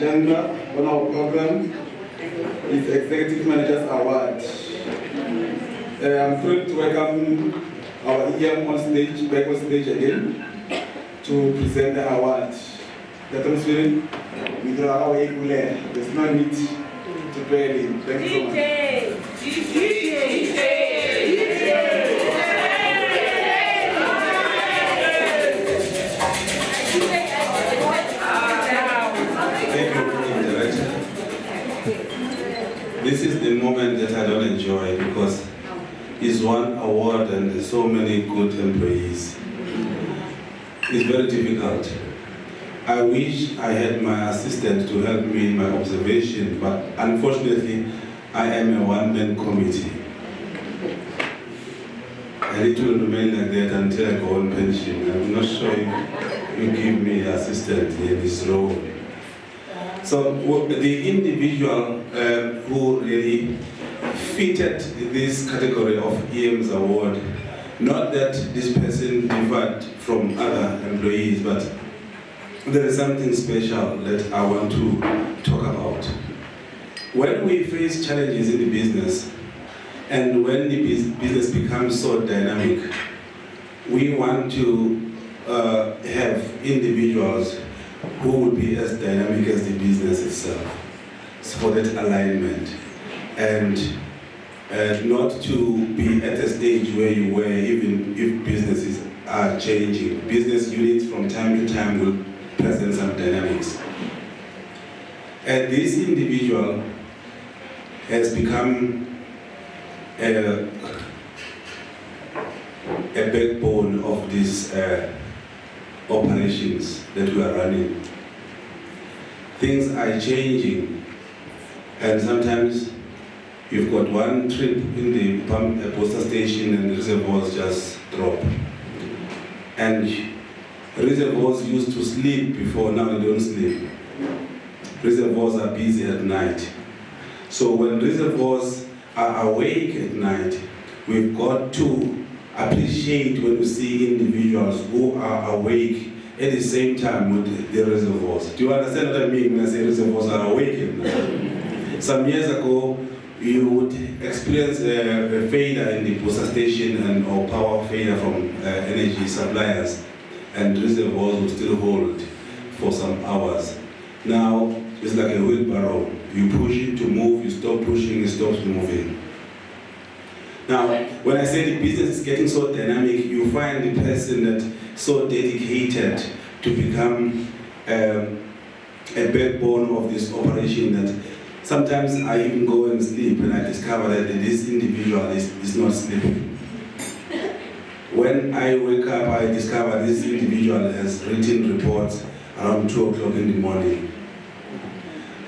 agenda on our program is Executive Manager's Award. I'm thrilled to welcome our EM on stage, back on stage again, to present the award. That was feeling with our equal. There's no need to pay it. Thank you so much. This is the moment that I don't enjoy because it's one award and there's so many good employees. It's very difficult. I wish I had my assistant to help me in my observation, but unfortunately, I am a one-man committee. And it will remain like that until I go on pension. I'm not sure if you give me an assistant in this role. So the individual who really fitted this category of EM's award, not that this person differed from other employees, but there is something special that I want to talk about. When we face challenges in the business, and when the business becomes so dynamic, we want to have individuals who will be as dynamic as the business itself, for that alignment, and not to be at a stage where you were, even if businesses are changing. Business units from time to time will present some dynamics. And this individual has become a backbone of these operations that we are running. Things are changing, and sometimes you've got one trip in the booster station and reservoirs just drop. And reservoirs used to sleep before, now they don't sleep. Reservoirs are busy at night. So when reservoirs are awake at night, we've got to appreciate when we see individuals who are awake at the same time with the reservoirs. Do you understand what I mean when I say reservoirs are awake at night? Some years ago, you would experience a failure in the booster station or power failure from energy suppliers, and reservoirs would still hold for some hours. Now, it's like a wheelbarrow. You push it to move, you stop pushing, it stops moving. Now, when I say the business is getting so dynamic, you find the person that's so dedicated to become a backbone of this operation that sometimes I even go and sleep and I discover that this individual is not sleeping. When I wake up, I discover this individual has written reports around 2 o'clock in the morning.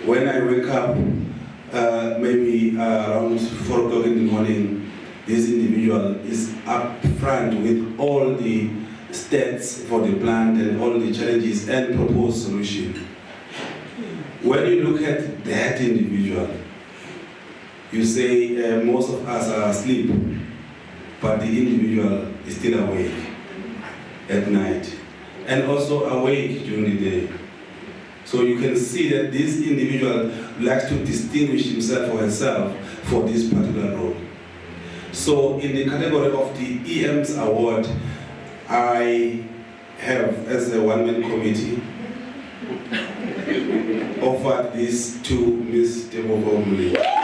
When I wake up, maybe around 4 o'clock in the morning, this individual is up front with all the stats for the plant and all the challenges and proposed solution. When you look at that individual, you say most of us are asleep, but the individual is still awake at night and also awake during the day. So you can see that this individual likes to distinguish himself or herself for this particular role. So in the category of the EM's award, I have, as a one-man committee, offered this to Ms. Debo. Zwartkopjes.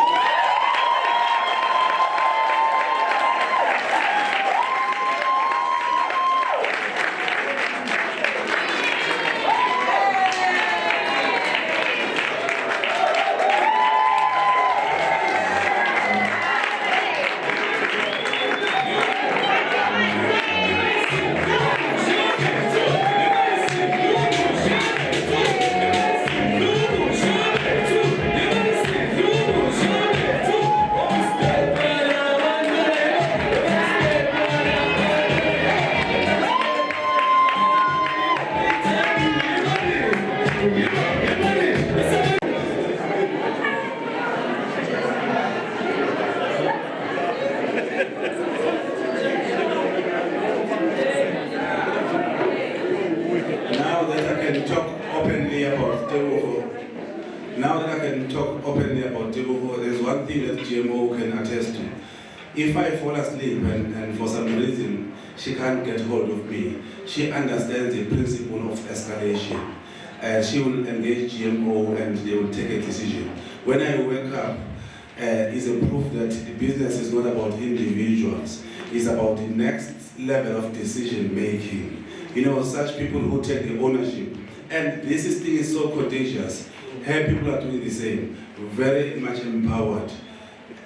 Now that I can talk openly about GMO, there's one thing that GMO can attest to. If I fall asleep and for some reason she can't get hold of me, she understands the principle of escalation. She will engage GMO and they will take a decision. When I wake up, is a proof that the business is not about individuals. It's about the next level of decision making. You know, such people who take the ownership. And this thing is so contagious. Here people are doing the same. Very much empowered.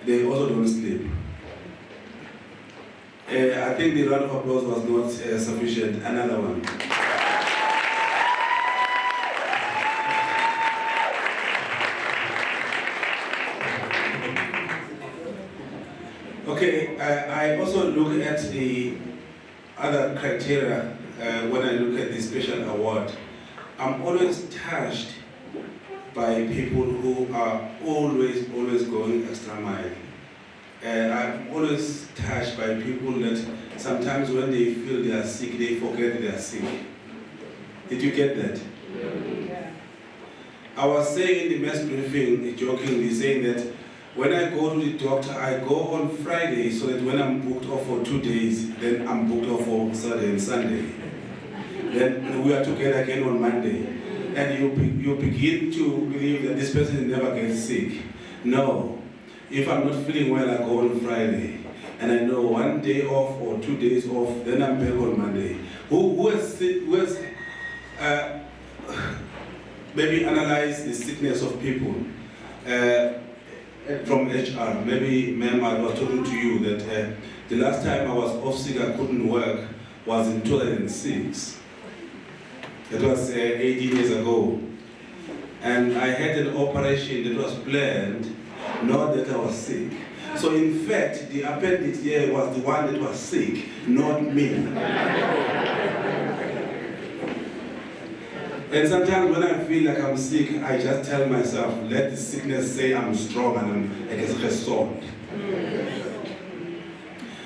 They also don't sleep. I think the round of applause was not sufficient. Another one. Okay, I also look at the other criteria when I look at the special award. I'm always touched by people who are always going extra mile. I'm always touched by people that sometimes when they feel they are sick, they forget they are sick. Did you get that? Yeah. I was saying in the mass briefing, jokingly saying that when I go to the doctor, I go on Friday so that when I'm booked off for 2 days, then I'm booked off for Saturday and Sunday. Then we are together again on Monday. And you begin to believe that this person never gets sick. No. If I'm not feeling well, I go on Friday. And I know 1 day off or 2 days off, then I'm back on Monday. Who has maybe analyzed the sickness of people from HR? Maybe, ma'am, I was talking to you that the last time I was off sick, I couldn't work, was in 2006. It was 18 years ago. And I had an operation that was planned, not that I was sick. So in fact, the appendix here was the one that was sick, not me. And sometimes when I feel like I'm sick, I just tell myself, let the sickness say I'm strong and I'm restored.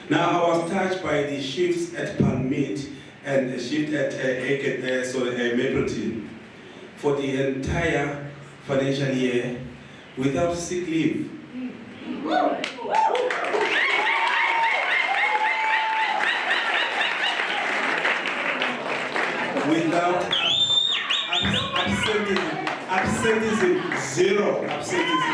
Now I was touched by the shifts at Palmit and a shift at Mapleton for the entire financial year without sick leave. Without absenteeism, zero absenteeism.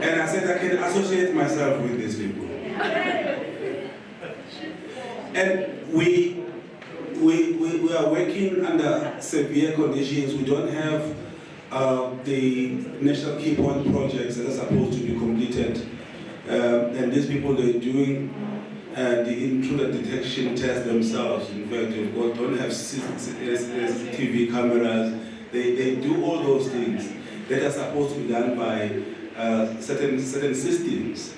And I said I can associate myself with these people. And we are working under severe conditions. We don't have the national key point projects that are supposed to be completed. And these people, they're doing the intruder detection test themselves. In fact, they don't have TV cameras. They do all those things that are supposed to be done by certain systems.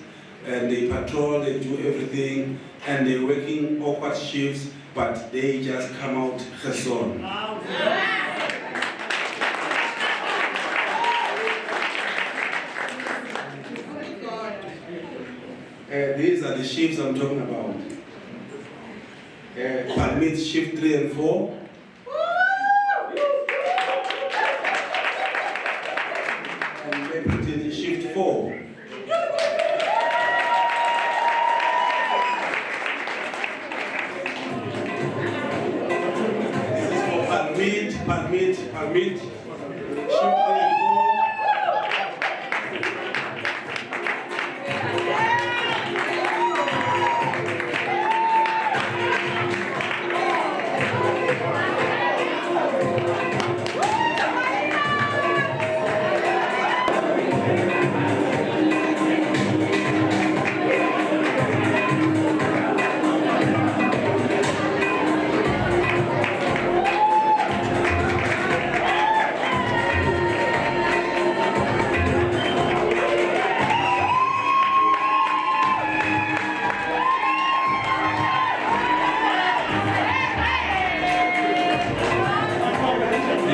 And they patrol, they do everything, and they're working awkward shifts, but they just come out geson. These are the shifts I'm talking about. Permit shift 3 and 4. And Mapleton shift 4. This is for permit, shift 3 and 4.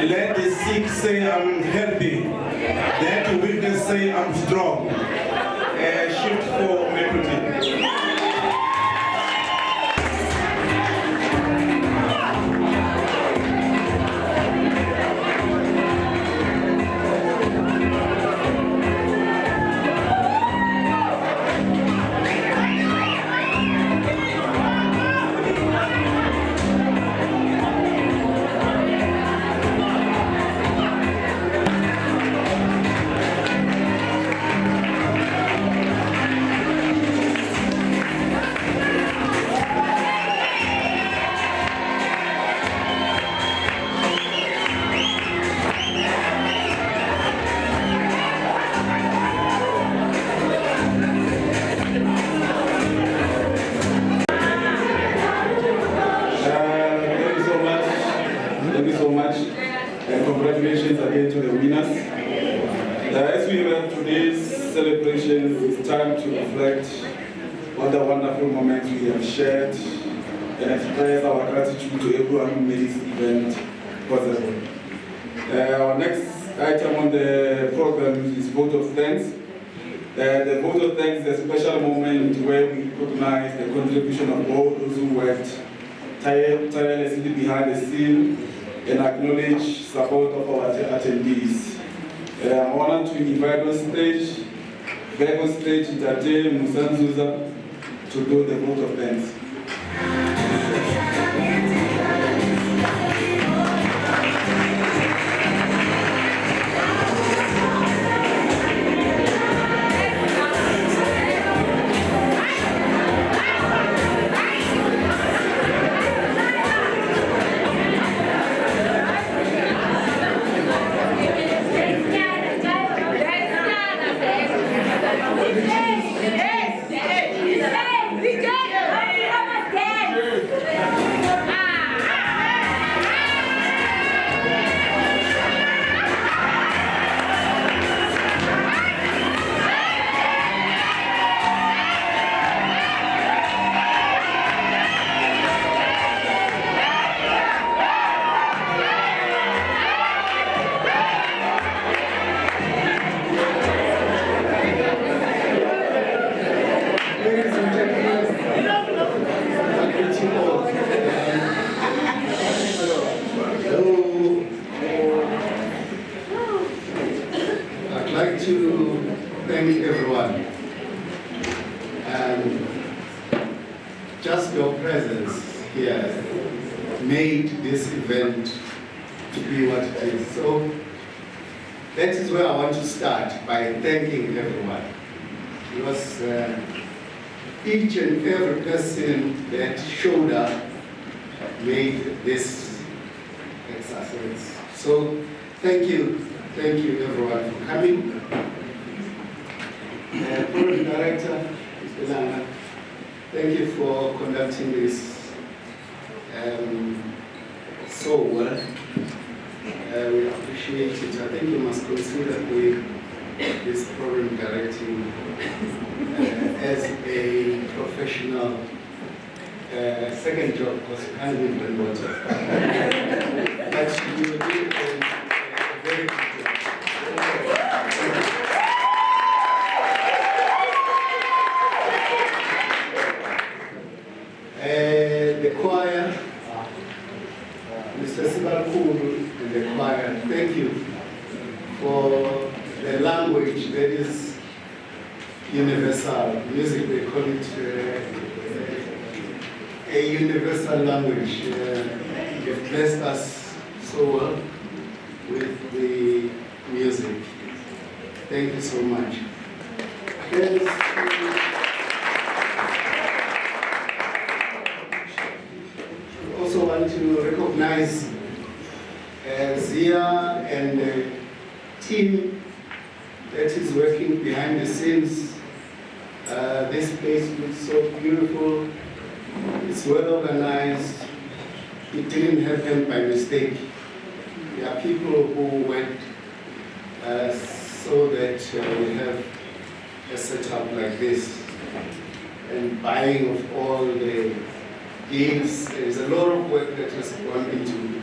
Let the sick say I'm healthy. Let the weakness say I'm strong. Shift for Mapleton. celebrations, it's time to reflect on the wonderful moments we have shared and express our gratitude to everyone who made this event possible. Our next item on the program is vote of thanks. The vote of thanks is a special moment where we recognize the contribution of all those who worked tirelessly behind the scene and acknowledge support of our attendees. I'm honored to invite on stage, back on stage, Tate Musanzuza to do the vote of thanks. Just your presence here made this event to be what it is. So that is where I want to start, by thanking everyone. Because each and every person that showed up made this exercise. So thank you everyone for coming. Program Director, Mr. Langa, thank you for conducting this so well. We appreciate it. I think you must consider this program directing as a professional second job, because you can't live in water. But you did a very good job. The choir, Mr. Sibalkulu and the choir, thank you for the language that is universal. Music, they call it a universal language. You've blessed us so well with the music. Thank you so much. Also want to recognize Zia and the team that is working behind the scenes. This place looks so beautiful. It's well organized. It didn't happen by mistake. There are people who worked so that we have a setup like this, and buying of all the games. There's a lot of work that has gone into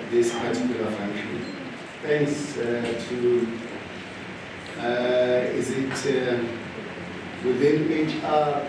this particular function. Thanks to, is it within HR?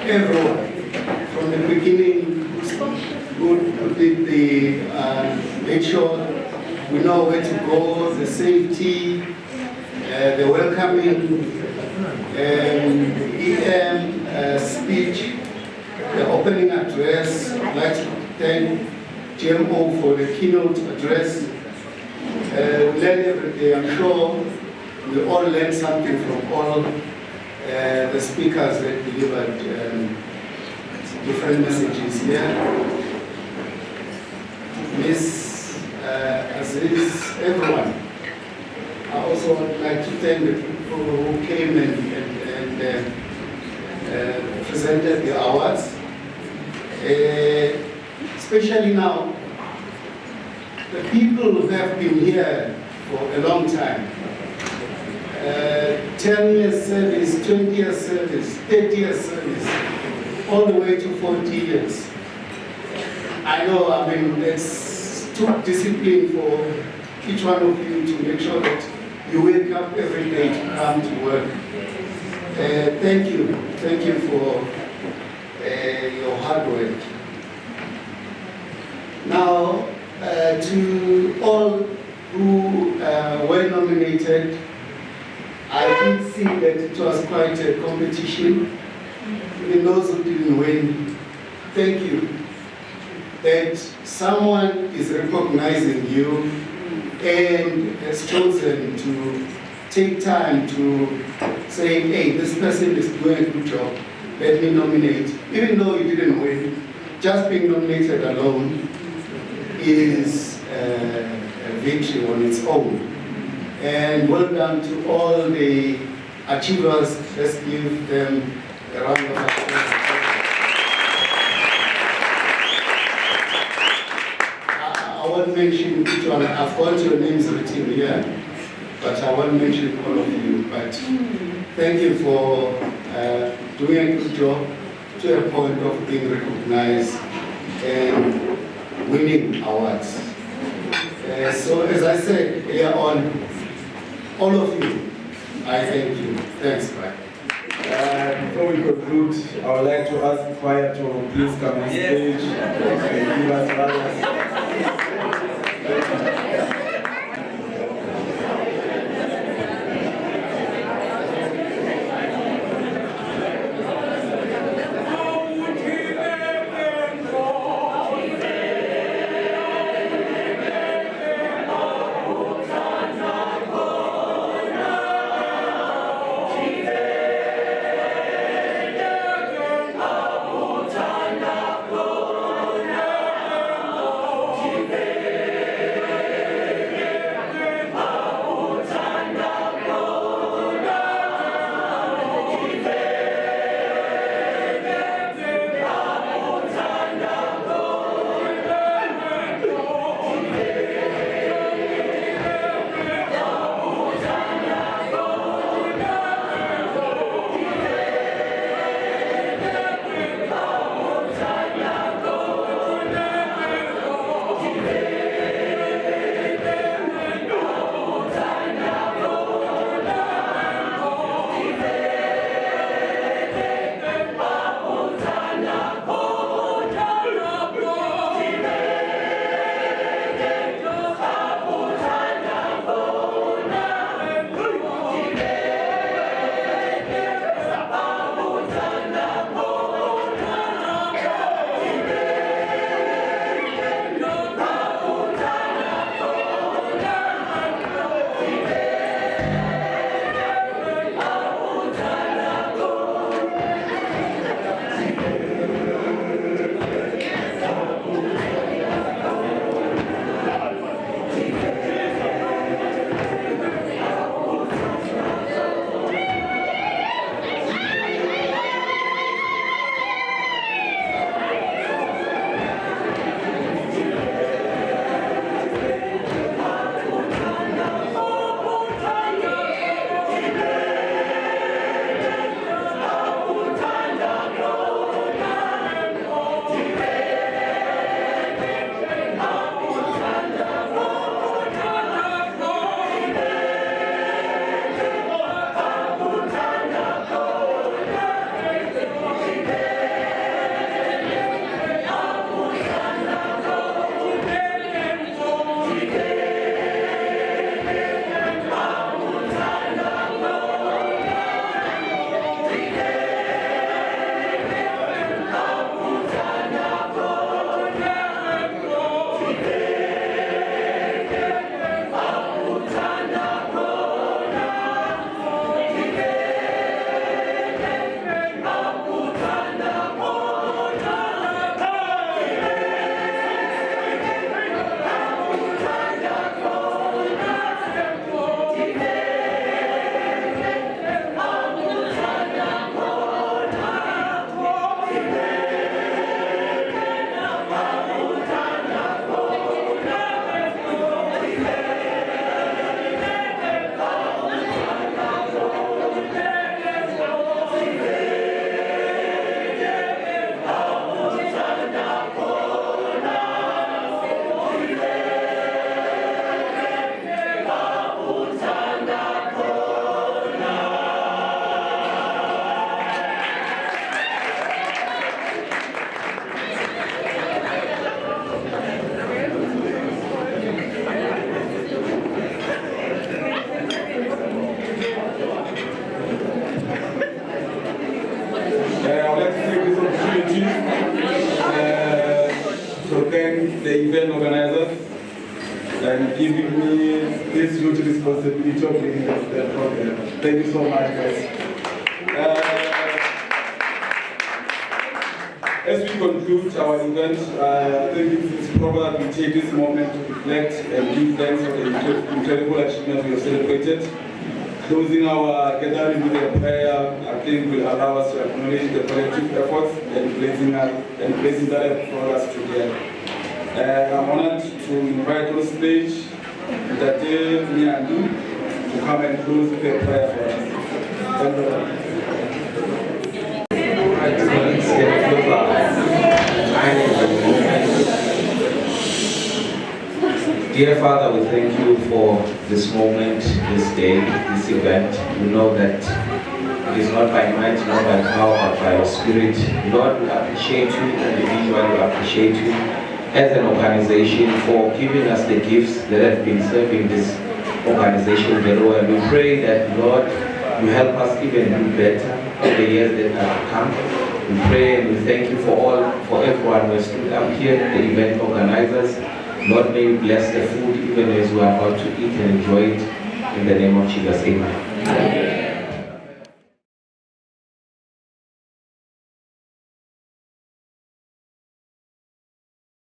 Everyone from the beginning who did the make sure we know where to go, the safety, the welcoming, EM, speech, the opening address. I'd like to thank GMO for the keynote address. We learn every day. I'm sure we all learned something from all the speakers that delivered different messages here. Miss Aziz, everyone. I also would like to thank the people who came and presented the awards. Especially now, the people who have been here for a long time. 10 years service, 20 years service, 30 years service, all the way to 40 years. I know, I mean, it's too discipline for each one of you to make sure that you wake up every day to come to work. Thank you for your hard work. Now, to all who were nominated, I did see that it was quite a competition. Even those who didn't win, thank you. That someone is recognizing you and has chosen to take time to say, hey, this person is doing a good job, let me nominate. Even though you didn't win, just being nominated alone is a victory on its own. And well done to all the achievers. Let's give them a round of applause. I won't mention each one. I've got your names written here, but I won't mention all of you. But thank you for doing a good job to a point of being recognized and winning awards. So as I said earlier on, all of you, I thank you. Thanks, bye. Before we conclude, I would like to ask choir to please come on stage and give us others. this huge responsibility of leading the program. Thank you so much, guys. As we conclude our event, I think it's proper that we take this moment to reflect and give thanks for the incredible achievements we have celebrated. Closing our gathering with a prayer, I think, will allow us to acknowledge the collective efforts and placing that have brought us together. I'm honored to invite on stage Tate Miandu to come and close with a prayer for us. Thank you. Dear Father, we thank you for this moment, this day, this event. We know that it is not by might, not by power, but by your Spirit. Lord, we appreciate you individually, we appreciate you as an organization for giving us the gifts that have been serving this organization very well. We pray that, Lord, you help us even do better in the years that are to come. We pray and we thank you for everyone who has stood up here, the event organizers. Lord, may you bless the food even as we are about to eat and enjoy it. In the name of Jesus, amen.